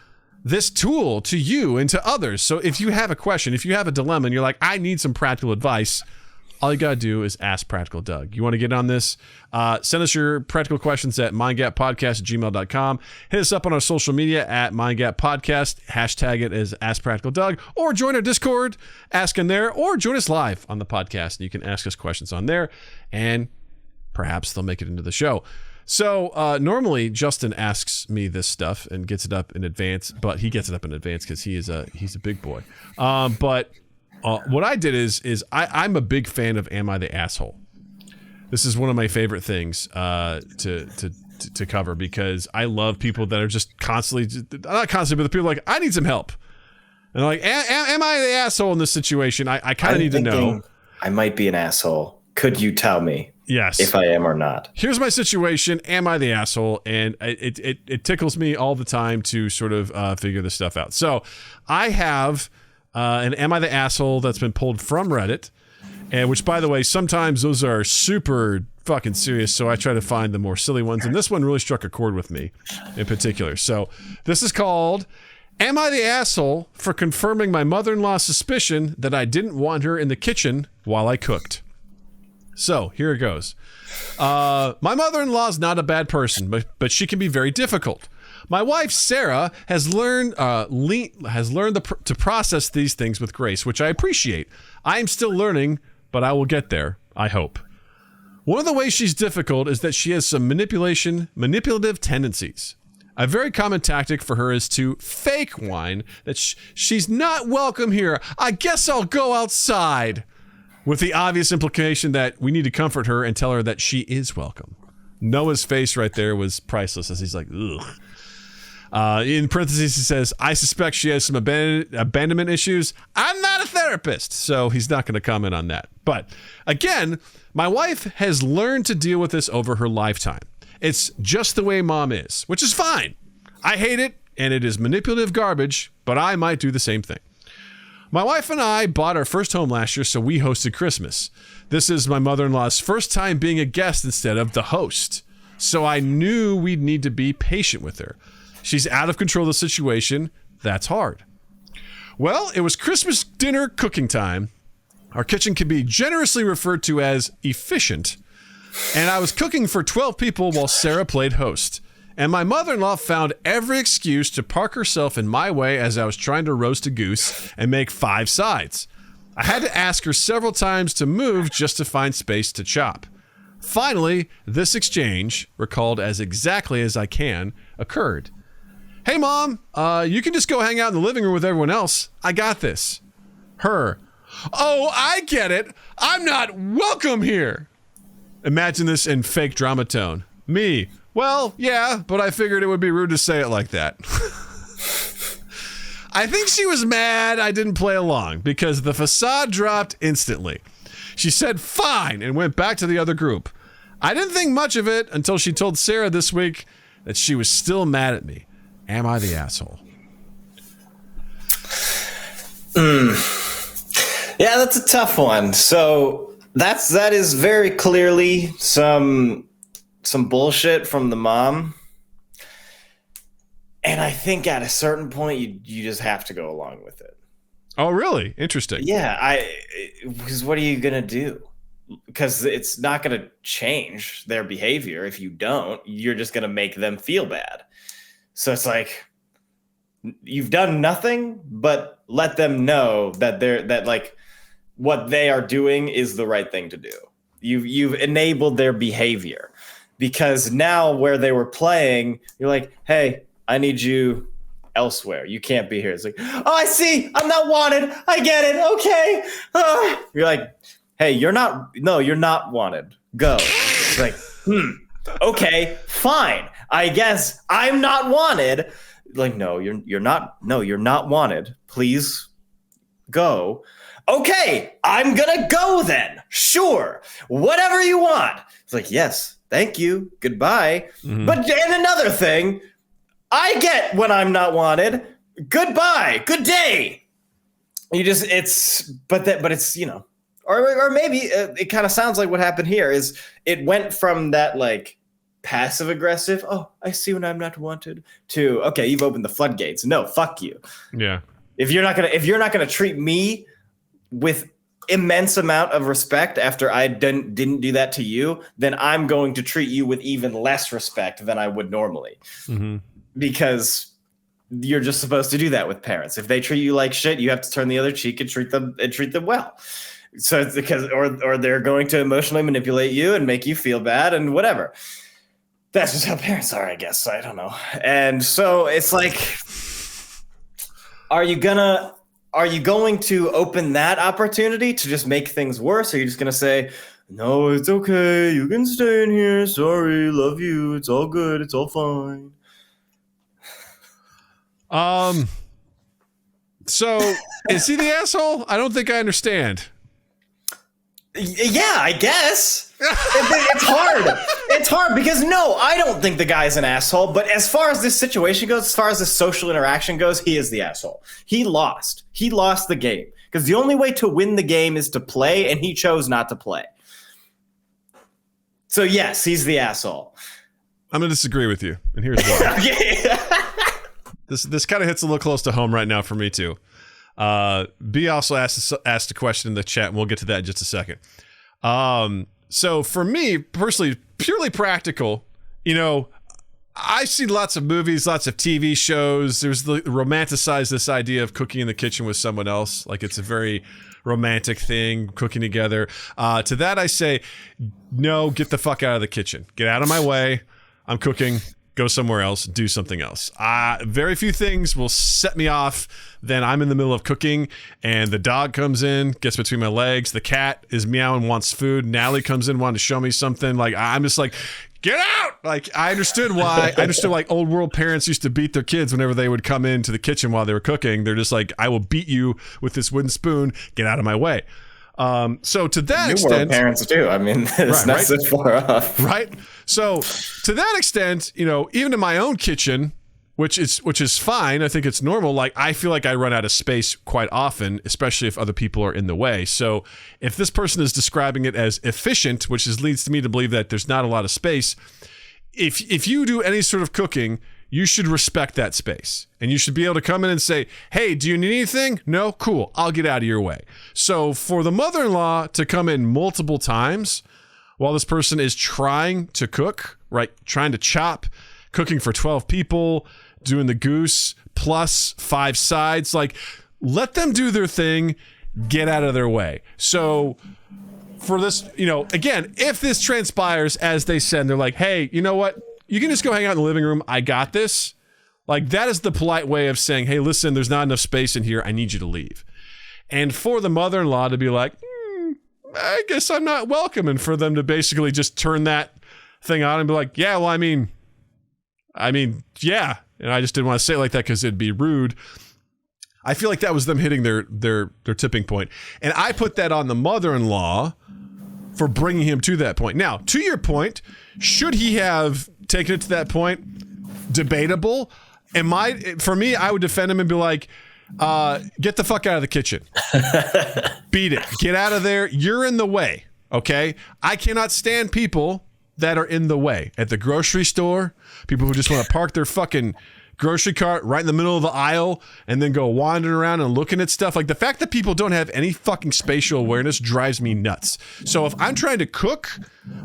this tool to you and to others. So if you have a question, if you have a dilemma and you're like, I need some practical advice, all you got to do is ask Practical Doug. You want to get on this? Send us your practical questions at mindgappodcast@gmail.com. Hit us up on our social media at mindgappodcast. Hashtag it as Ask Practical Doug. Or join our Discord, ask in there, or join us live on the podcast. And you can ask us questions on there, and perhaps they'll make it into the show. So normally Justin asks me this stuff and gets it up in advance, but he gets it up in advance because he's a big boy. But what I did is I'm a big fan of Am I the Asshole? This is one of my favorite things to cover because I love people that are just constantly, not constantly, but the people like, I need some help. And they're like, am I the asshole in this situation? I kind of need to know. I might be an asshole. Could you tell me? Yes. If I am or not. Here's my situation. Am I the asshole? And it tickles me all the time to sort of figure this stuff out. So I have an Am I the Asshole that's been pulled from Reddit. And which, by the way, sometimes those are super fucking serious, so I try to find the more silly ones. And this one really struck a chord with me in particular. So this is called, Am I the Asshole for Confirming My Mother-in-Law's Suspicion that I didn't want her in the kitchen while I cooked? So here it goes. My mother-in-law is not a bad person, but she can be very difficult. My wife, Sarah, has learned to process these things with grace, which I appreciate. I am still learning, but I will get there, I hope. One of the ways she's difficult is that she has some manipulative tendencies. A very common tactic for her is to fake whine that she's not welcome here. I guess I'll go outside. With the obvious implication that we need to comfort her and tell her that she is welcome. Noah's face right there was priceless as he's like, ugh. In parentheses, he says, I suspect she has some abandonment issues. I'm not a therapist, so he's not going to comment on that. But again, my wife has learned to deal with this over her lifetime. It's just the way mom is, which is fine. I hate it, and it is manipulative garbage, but I might do the same thing. My wife and I bought our first home last year, so we hosted Christmas. This is my mother-in-law's first time being a guest instead of the host, so I knew we'd need to be patient with her. She's out of control of the situation. That's hard. Well, it was Christmas dinner cooking time. Our kitchen can be generously referred to as efficient, and I was cooking for 12 people while Sarah played host. And my mother-in-law found every excuse to park herself in my way as I was trying to roast a goose and make 5 sides. I had to ask her several times to move just to find space to chop. Finally, this exchange, recalled as exactly as I can, occurred. Hey, Mom, you can just go hang out in the living room with everyone else. I got this. Her. Oh, I get it. I'm not welcome here. Imagine this in fake drama tone. Me. Well, yeah, but I figured it would be rude to say it like that. I think she was mad I didn't play along because the facade dropped instantly. She said fine and went back to the other group. I didn't think much of it until she told Sarah this week that she was still mad at me. Am I the asshole? Yeah, that's a tough one. So that is very clearly some bullshit from the mom. And I think at a certain point you just have to go along with it. Oh, really? Interesting. Yeah, because what are you going to do? Because it's not going to change their behavior. If you don't, you're just going to make them feel bad. So it's like you've done nothing but let them know that like what they are doing is the right thing to do. You've enabled their behavior. Because now where they were playing, you're like, hey, I need you elsewhere. You can't be here. It's like, oh, I see. I'm not wanted. I get it. Okay. You're like, hey, you're not wanted. Go. It's like, okay, fine. I guess I'm not wanted. Like, no, you're not wanted. Please go. Okay, I'm gonna go then. Sure. Whatever you want. It's like, yes. Thank you. Goodbye. Mm-hmm. But and another thing, I get when I'm not wanted. Goodbye. Good day. But it's, you know, or maybe it kind of sounds like what happened here is it went from that like passive aggressive, oh, I see when I'm not wanted, to okay, you've opened the floodgates. No, fuck you. Yeah. If you're not gonna treat me with immense amount of respect after I didn't do that to you, then I'm going to treat you with even less respect than I would normally. Mm-hmm. Because you're just supposed to do that with parents. If they treat you like shit, you have to turn the other cheek and treat them well. So it's because or they're going to emotionally manipulate you and make you feel bad and whatever. That's just how parents are, I guess. I don't know. And so it's like, are you going to open that opportunity to just make things worse? Or are you just going to say, no, it's okay. You can stay in here. Sorry. Love you. It's all good. It's all fine. So is he the asshole? I don't think I understand. Yeah, I guess. It's hard. It's hard because no, I don't think the guy's an asshole. But as far as this situation goes, as far as this social interaction goes, he is the asshole. He lost. He lost the game. Because the only way to win the game is to play, and he chose not to play. So yes, he's the asshole. I'm going to disagree with you, and here's why. Okay. This kind of hits a little close to home right now for me too. B also asked a question in the chat, and we'll get to that in just a second. So for me personally, purely practical, you know, I see lots of movies, lots of TV shows. There's romanticize this idea of cooking in the kitchen with someone else. Like it's a very romantic thing, cooking together. To that I say, no, get the fuck out of the kitchen. Get out of my way. I'm cooking. Go somewhere else. Do something else. Very few things will set me off. Then I'm in the middle of cooking and the dog comes in, gets between my legs. The cat is meowing, wants food. Natalie comes in, wanting to show me something. Like I'm just like, get out! Like I understood why. I understood like old world parents used to beat their kids whenever they would come into the kitchen while they were cooking. They're just like, I will beat you with this wooden spoon. Get out of my way. So to that extent, parents do. I mean, it's not so far off, right? So to that extent, you know, even in my own kitchen, which is fine. I think it's normal. Like I feel like I run out of space quite often, especially if other people are in the way. So if this person is describing it as efficient, which leads me to believe that there's not a lot of space. If you do any sort of cooking, you should respect that space. And you should be able to come in and say, hey, do you need anything? No? Cool. I'll get out of your way. So for the mother-in-law to come in multiple times while this person is trying to cook, right? Trying to chop, cooking for 12 people, doing the goose plus 5 sides, like let them do their thing, get out of their way. So for this, you know, again, if this transpires as they said, they're like, hey, you know what? You can just go hang out in the living room. I got this. Like that is the polite way of saying, hey, listen, there's not enough space in here. I need you to leave. And for the mother-in-law to be like, I guess I'm not welcome. And for them to basically just turn that thing on and be like, yeah, well, I mean, yeah. And I just didn't want to say it like that because it'd be rude. I feel like that was them hitting their tipping point. And I put that on the mother-in-law for bringing him to that point. Now, to your point, should he have taken it to that point? Debatable. For me, I would defend him and be like, get the fuck out of the kitchen. Beat it. Get out of there. You're in the way. Okay? I cannot stand people that are in the way at the grocery store, people who just want to park their fucking grocery cart right in the middle of the aisle and then go wandering around and looking at stuff. Like the fact that people don't have any fucking spatial awareness drives me nuts. So if I'm trying to cook,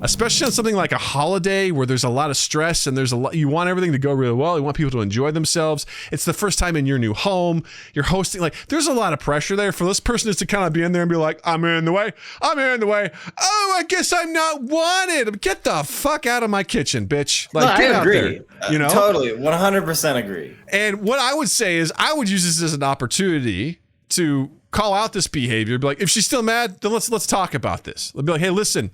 especially on something like a holiday where there's a lot of stress and there's a lot, you want everything to go really well. You want people to enjoy themselves. It's the first time in your new home. You're hosting, like there's a lot of pressure there for this person just to kind of be in there and be like, I'm in the way. I'm in the way. Oh, I guess I'm not wanted. Get the fuck out of my kitchen, bitch. Like, no, get I out agree. there. You know? Totally. 100% agree. And what I would say is I would use this as an opportunity to call out this behavior. Be like, if she's still mad, then let's talk about this. I'll be like, hey, listen,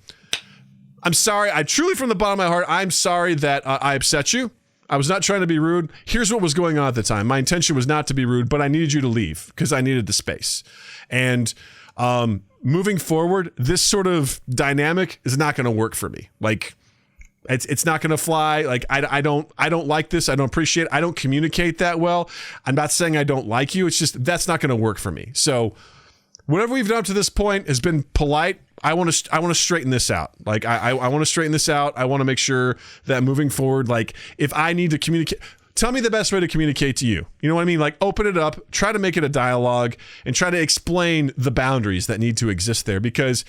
I'm sorry. I truly, from the bottom of my heart, I'm sorry that I upset you. I was not trying to be rude. Here's what was going on at the time. My intention was not to be rude, but I needed you to leave because I needed the space. And moving forward, this sort of dynamic is not going to work for me. Like, it's not going to fly. Like, I don't like this. I don't appreciate it. I don't communicate that well. I'm not saying I don't like you. It's just that's not going to work for me. So whatever we've done up to this point has been polite. I want to straighten this out. Like I want to straighten this out. I want to make sure that moving forward, like if I need to communicate, tell me the best way to communicate to you. You know what I mean? Like open it up, try to make it a dialogue and try to explain the boundaries that need to exist there. Because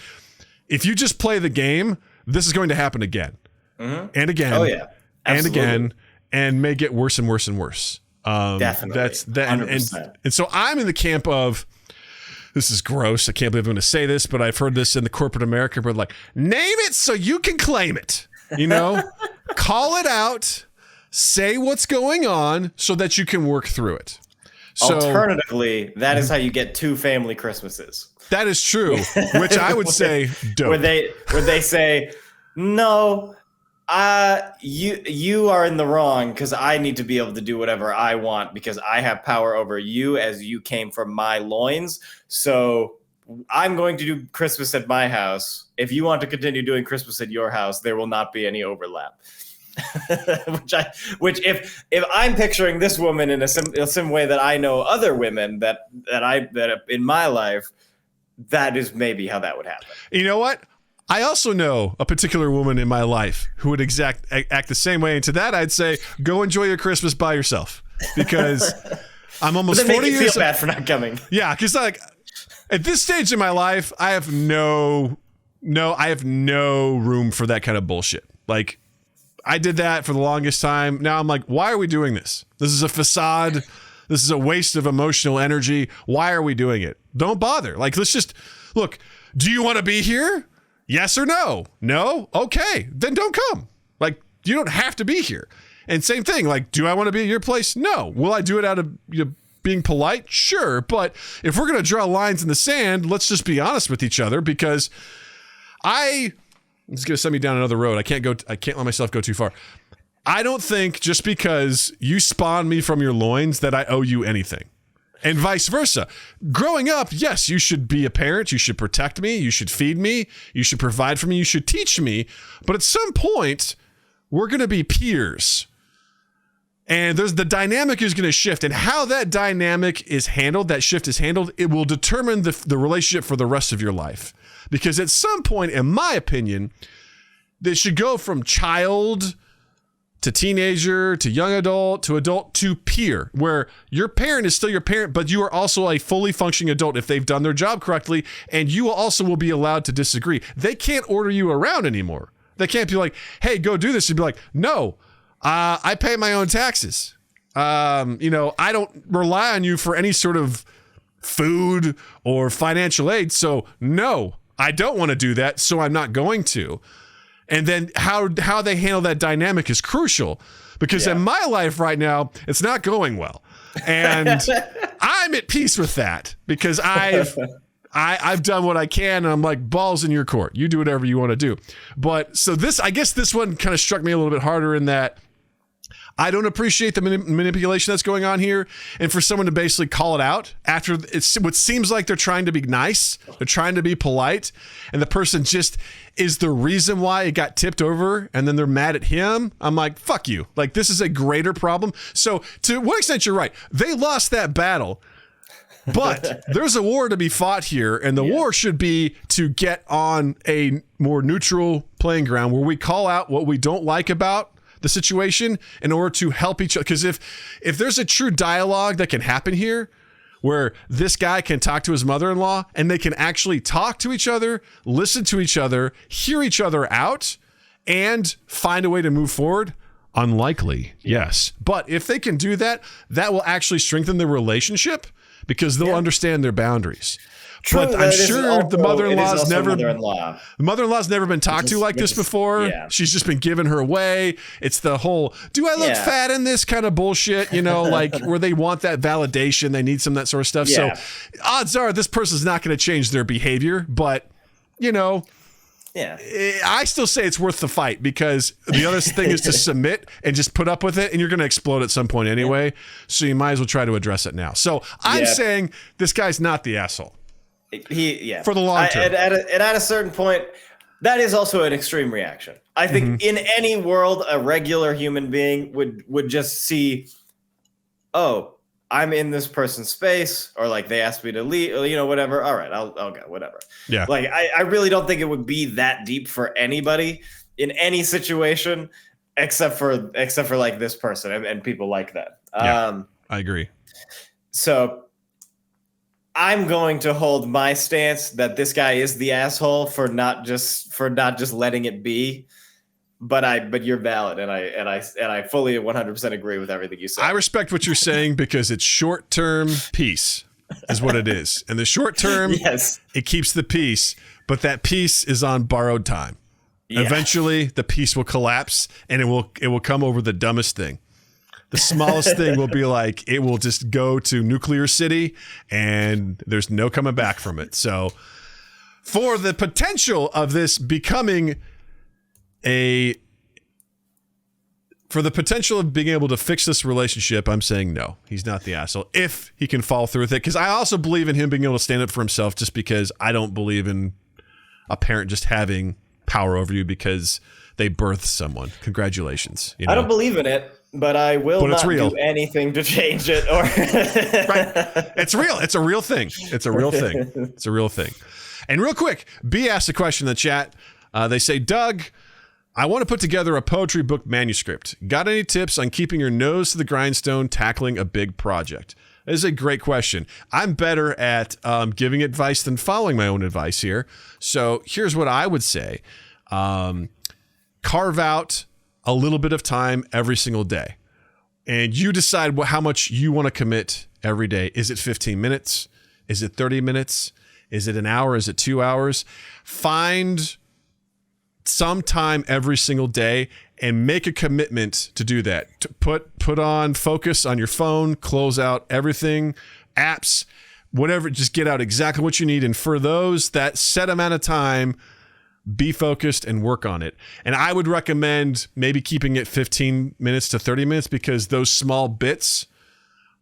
if you just play the game, this is going to happen again. Mm-hmm. And again, oh yeah, and again, and may get worse and worse and worse. Definitely, that's that, and so I'm in the camp of this is gross. I can't believe I'm going to say this, but I've heard this in the corporate America. But like, name it so you can claim it. You know, call it out, say what's going on, so that you can work through it. So, alternatively, that is how you get 2 family Christmases. That is true, which I would say dope. Where they say, no. You are in the wrong because I need to be able to do whatever I want because I have power over you as you came from my loins. So I'm going to do Christmas at my house. If you want to continue doing Christmas at your house, there will not be any overlap. which if I'm picturing this woman in a sim way that I know other women that in my life, that is maybe how that would happen. You know what? I also know a particular woman in my life who would act the same way. And to that, I'd say, go enjoy your Christmas by yourself, because I'm almost 40 years old. Feel bad for not coming. Yeah, because like at this stage in my life, I have no room for that kind of bullshit. Like, I did that for the longest time. Now I'm like, why are we doing this? This is a facade. This is a waste of emotional energy. Why are we doing it? Don't bother. Like, let's just look. Do you want to be here? Yes or no? No? Okay. Then don't come. Like, you don't have to be here. And same thing. Like, do I want to be at your place? No. Will I do it out of being polite? Sure. But if we're going to draw lines in the sand, let's just be honest with each other, because it's going to send me down another road. I can't let myself go too far. I don't think just because you spawned me from your loins that I owe you anything. And vice versa. Growing up, yes, you should be a parent. You should protect me. You should feed me. You should provide for me. You should teach me. But at some point, we're going to be peers. And the dynamic is going to shift. And how that dynamic is handled, that shift is handled, it will determine the relationship for the rest of your life. Because at some point, in my opinion, they should go from child to teenager to young adult to peer, where your parent is still your parent, but you are also a fully functioning adult if they've done their job correctly, and you also will be allowed to disagree. They can't order you around anymore. They can't be like, hey, go do this. You'd be like, no, I pay my own taxes. I don't rely on you for any sort of food or financial aid. So no, I don't want to do that. So I'm not going to. And then how they handle that dynamic is crucial, because in my life right now, it's not going well. And I'm at peace with that, because I've done what I can, and I'm like, balls in your court. You do whatever you want to do. But so I guess this one kind of struck me a little bit harder in that I don't appreciate the manipulation that's going on here. And for someone to basically call it out after what seems like they're trying to be nice, they're trying to be polite, and the person just is the reason why it got tipped over, and then they're mad at him. I'm like, fuck you. Like, this is a greater problem. So to what extent you're right. They lost that battle, but there's a war to be fought here, and the war should be to get on a more neutral playing ground where we call out what we don't like about the situation in order to help each other. Because if there's a true dialogue that can happen here, where this guy can talk to his mother-in-law and they can actually talk to each other, listen to each other, hear each other out, and find a way to move forward, unlikely, yes. But if they can do that, that will actually strengthen the relationship, because they'll understand their boundaries. True, but I'm sure the mother-in-law's never been talked to like this before. Yeah. She's just been giving her away. It's the whole, do I look fat in this kind of bullshit, like where they want that validation. They need some of that sort of stuff. Yeah. So odds are this person's not going to change their behavior, but I still say it's worth the fight, because the other thing is to submit and just put up with it, and you're going to explode at some point anyway. Yeah. So you might as well try to address it now. So I'm saying this guy's not the asshole. For the long term. At a certain point, that is also an extreme reaction. I think in any world, a regular human being would just see, oh, I'm in this person's space, or like they asked me to leave, or, whatever. All right, I'll go, whatever. Yeah. Like I really don't think it would be that deep for anybody in any situation, except for like this person and people like that. Yeah, I agree. So I'm going to hold my stance that this guy is the asshole for not just letting it be. But you're valid, and I fully 100% agree with everything you said. I respect what you're saying, because it's short-term peace is what it is. And the short term, it keeps the peace, but that peace is on borrowed time. Yeah. Eventually, the peace will collapse, and it will come over the dumbest thing. The smallest thing will be like, it will just go to nuclear city, and there's no coming back from it. So for the potential of this becoming for the potential of being able to fix this relationship, I'm saying no, he's not the asshole if he can fall through with it. Because I also believe in him being able to stand up for himself, just because I don't believe in a parent just having power over you because they birthed someone. Congratulations. You know? I don't believe in it, but I will not do anything to change it. Or right. It's real. It's a real thing. It's a real thing. It's a real thing. And real quick, B asked a question in the chat. They say, Doug, I want to put together a poetry book manuscript. Got any tips on keeping your nose to the grindstone, tackling a big project? That is a great question. I'm better at giving advice than following my own advice here. So here's what I would say. Carve out a little bit of time every single day. And you decide how much you want to commit every day. Is it 15 minutes? Is it 30 minutes? Is it an hour? Is it 2 hours? Find some time every single day and make a commitment to do that. To put on focus on your phone, close out everything, apps, whatever, just get out exactly what you need. And for those, that set amount of time, be focused and work on it. And I would recommend maybe keeping it 15 minutes to 30 minutes because those small bits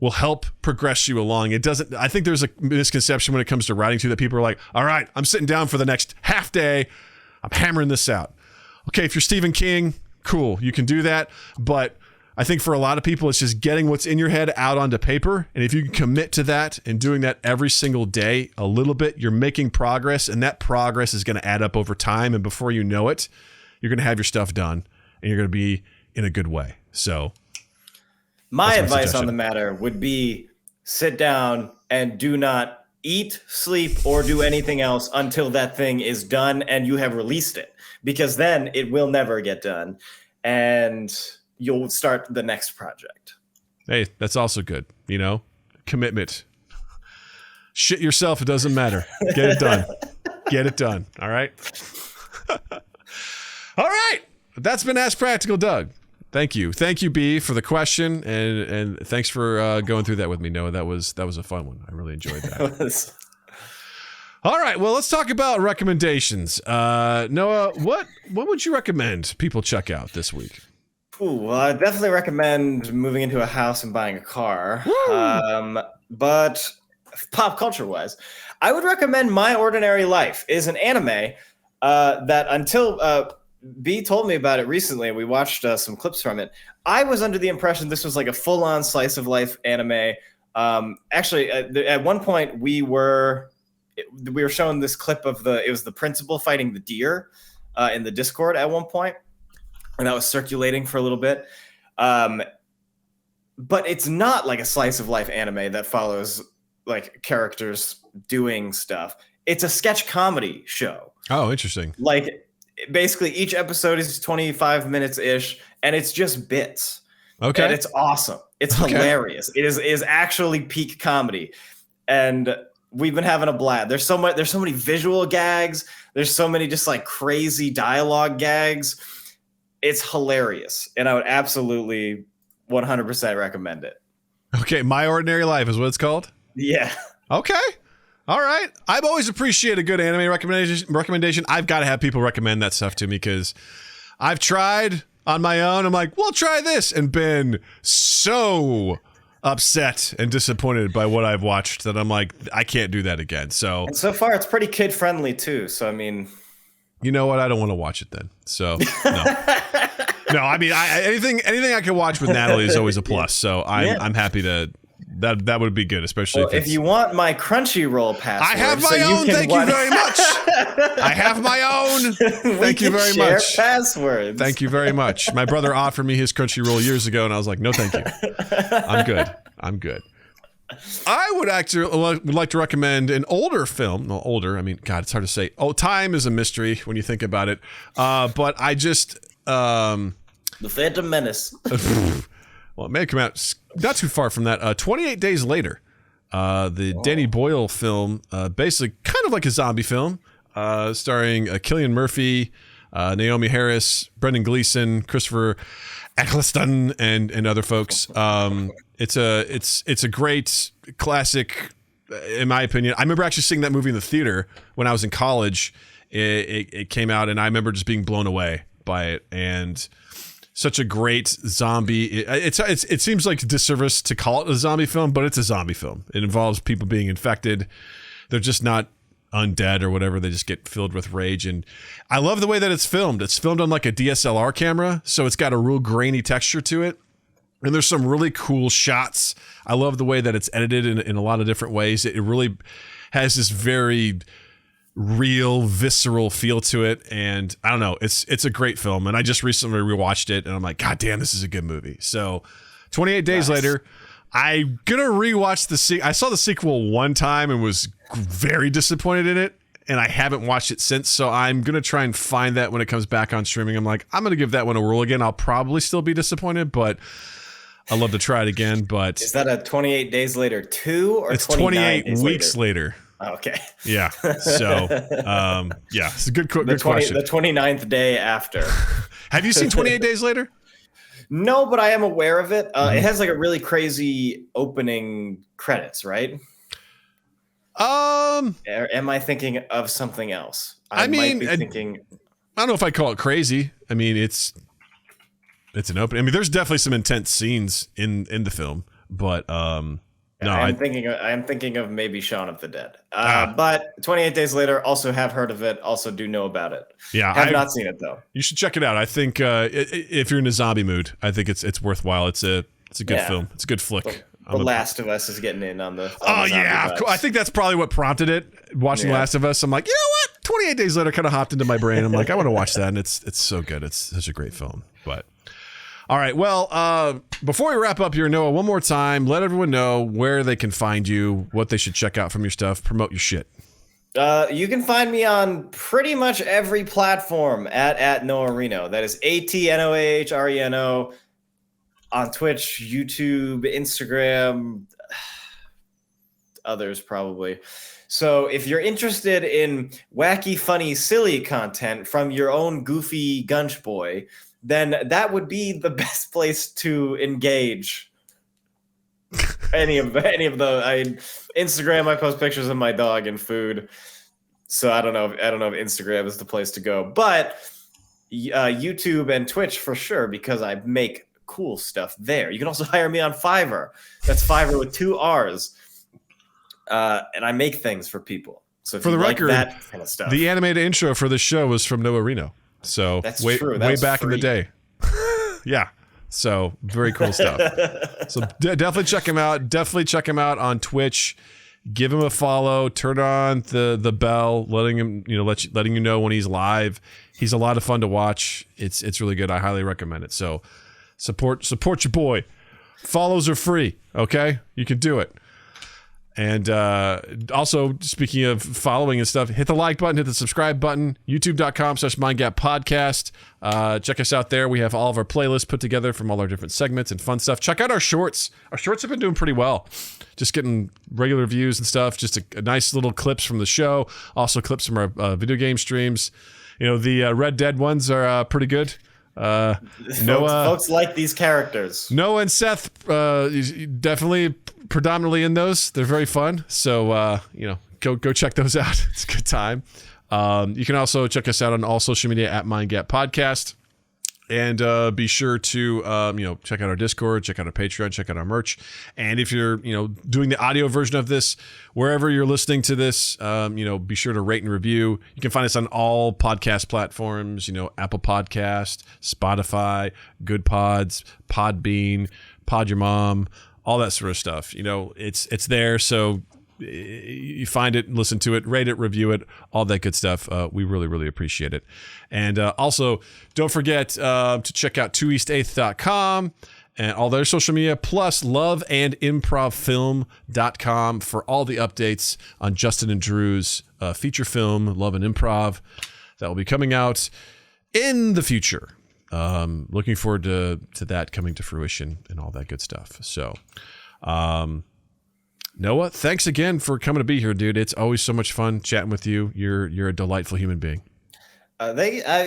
will help progress you along. It doesn't, I think there's a misconception when it comes to writing too that people are like, all right, I'm sitting down for the next half day. I'm hammering this out. Okay, if you're Stephen King, cool, you can do that. But I think for a lot of people, it's just getting what's in your head out onto paper. And if you can commit to that and doing that every single day, a little bit, you're making progress. And that progress is going to add up over time. And before you know it, you're going to have your stuff done and you're going to be in a good way. So my advice on the matter would be sit down and do not eat, sleep, or do anything else until that thing is done and you have released it, because then it will never get done and you'll start the next project. Hey, that's also good. You know, commitment. Shit yourself. It doesn't matter. Get it done. Get it done. All right. All right. That's been Ask Practical Doug. Thank you. Thank you, B, for the question. And thanks for going through that with me, Noah. That was a fun one. I really enjoyed that. All right. Well, let's talk about recommendations. Noah, what would you recommend people check out this week? Ooh, well, I definitely recommend moving into a house and buying a car. But pop culture wise, I would recommend My Ordinary Life. Is an anime that until B told me about it recently, and we watched some clips from it. I was under the impression this was like a full-on slice of life anime. Actually, at one point we were shown this clip of it was the principal fighting the deer in the Discord at one point, and that was circulating for a little bit. But it's not like a slice of life anime that follows like characters doing stuff. It's a sketch comedy show. Oh, interesting. Like, basically each episode is 25 minutes ish, and it's just bits. Okay. And it's awesome. It's hilarious. It is actually peak comedy. And we've been having a blast. There's so many visual gags. There's so many just like crazy dialogue gags. It's hilarious. And I would absolutely 100% recommend it. Okay. My Ordinary Life is what it's called? Yeah. Okay. All right. I've always appreciated a good anime recommendation. I've got to have people recommend that stuff to me because I've tried on my own. I'm like, well, try this, and been so upset and disappointed by what I've watched that I'm like, I can't do that again. And so far, it's pretty kid friendly too. So I mean, you know what? I don't want to watch it then. So no. No, I mean, anything I can watch with Natalie is always a plus. So I'm happy to. That would be good, especially if you want my Crunchyroll password. I have my own. Thank you very much. I have my own. Thank you very much. Passwords. Thank you very much. My brother offered me his Crunchyroll years ago, and I was like, no, thank you. I'm good. I would like to recommend an older film. Well, older. I mean, God, it's hard to say. Oh, time is a mystery when you think about it. But I just The Phantom Menace. Well, it may come out not too far from that. 28 Days Later, the Danny Boyle film, basically kind of like a zombie film, starring Cillian Murphy, Naomi Harris, Brendan Gleeson, Christopher Eccleston, and other folks. It's a great classic, in my opinion. I remember actually seeing that movie in the theater when I was in college. It came out, and I remember just being blown away by it, and such a great zombie. It seems like a disservice to call it a zombie film, but it's a zombie film. It involves people being infected. They're just not undead or whatever. They just get filled with rage. And I love the way that it's filmed. It's filmed on like a DSLR camera, so it's got a real grainy texture to it. And there's some really cool shots. I love the way that it's edited in a lot of different ways. It really has this very real, visceral feel to it. And I don't know, it's a great film. And I just recently rewatched it and I'm like, God damn, this is a good movie. So 28 days later, I'm going to rewatch I saw the sequel one time and was very disappointed in it. And I haven't watched it since. So I'm going to try and find that when it comes back on streaming. I'm like, I'm going to give that one a whirl again. I'll probably still be disappointed, but I'd love to try it again. But is that a 28 days later 2 or it's 28 weeks later? Oh, okay. Yeah. So, yeah, it's a good question. The 29th day after. Have you seen 28 Days Later? No, but I am aware of it. It has like a really crazy opening credits, right? Or am I thinking of something else? I don't know if I call it crazy. I mean, it's an opening. I mean, there's definitely some intense scenes in the film, but no, I'm thinking of maybe Shaun of the Dead. But 28 Days Later, also have heard of it, also do know about it. Yeah, have not seen it though. You should check it out. I think if you're in a zombie mood, I think it's worthwhile. It's a good film. It's a good flick. The Last of Us is getting in on the. I think that's probably what prompted it. Watching Last of Us, I'm like, you know what? 28 Days Later kind of hopped into my brain. I'm like, I want to watch that, and it's so good. It's such a great film. But all right, well, before we wrap up here, Noah, one more time, let everyone know where they can find you, what they should check out from your stuff, promote your shit. You can find me on pretty much every platform at Noah Reno. That is ATNOAHRENO. On Twitch, YouTube, Instagram, others probably. So if you're interested in wacky, funny, silly content from your own goofy Gunch boy, then that would be the best place to engage. any of the Instagram, I post pictures of my dog and food. So I don't know if Instagram is the place to go, but YouTube and Twitch for sure, because I make cool stuff there. You can also hire me on Fiverr. That's Fiverr with 2 R's. And I make things for people. So if for the record, like that kind of stuff. The animated intro for the show was from Noah Reno. So that's way back free. In the day. Yeah. So very cool stuff. So definitely check him out. Definitely check him out on Twitch. Give him a follow. Turn on the bell, letting him letting you know when he's live. He's a lot of fun to watch. It's really good. I highly recommend it. So support your boy. Follows are free. Okay, you can do it. And also, speaking of following and stuff, hit the like button, hit the subscribe button, youtube.com/mindgappodcast. Check us out there. We have all of our playlists put together from all our different segments and fun stuff. Check out our shorts. Our shorts have been doing pretty well. Just getting regular views and stuff. Just a nice little clips from the show. Also clips from our video game streams. The Red Dead ones are pretty good. Folks like these characters. Noah and Seth definitely predominantly in those. They're very fun. So go check those out. It's a good time. You can also check us out on all social media at MindGap Podcast. And be sure to check out our Discord, check out our Patreon, check out our merch. And if you're doing the audio version of this, wherever you're listening to this, be sure to rate and review. You can find us on all podcast platforms, Apple Podcast, Spotify, Good Pods, Podbean, Pod Your Mom, all that sort of stuff. It's there. So you find it, listen to it, rate it, review it, all that good stuff. We really, really appreciate it. And also, don't forget to check out twoeast8th.com and all their social media, plus loveandimprovfilm.com for all the updates on Justin and Drew's feature film, Love and Improv, that will be coming out in the future. Looking forward to that coming to fruition and all that good stuff. So, Noah, thanks again for coming to be here, dude. It's always so much fun chatting with you. You're a delightful human being. I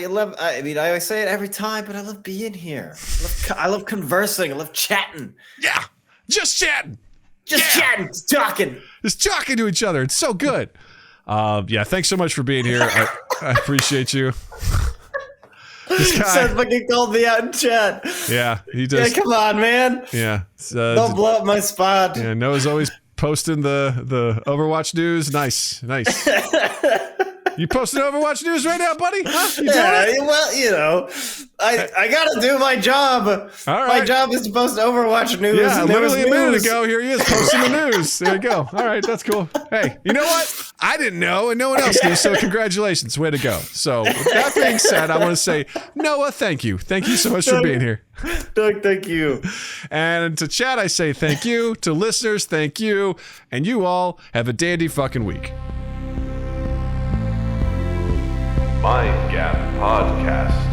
always say it every time, but I love being here. I love conversing. I love chatting. Yeah, just chatting. Chatting, just talking to each other. It's so good. Thanks so much for being here. I appreciate you. This guy Seth fucking called me out in chat. Yeah, he does. Yeah, come on, man. Yeah, don't blow up my spot. Yeah, Noah's always posting the Overwatch news. Nice. You posting Overwatch news right now, buddy? Huh? You doing Yeah, it? well, you know, I gotta do my job. All My right. job is to post Overwatch news. Yeah, and there was literally a minute news. ago, here he is posting the news. There you go. All right, that's cool. Hey, you know what? I didn't know, and no one else knew, so congratulations. Way to go. So, with that being said, I want to say, Noah, thank you. Thank you so much for being here. Doug, thank you. And to chat, I say thank you. To listeners, thank you. And you all have a dandy fucking week. Mind Gap Podcast.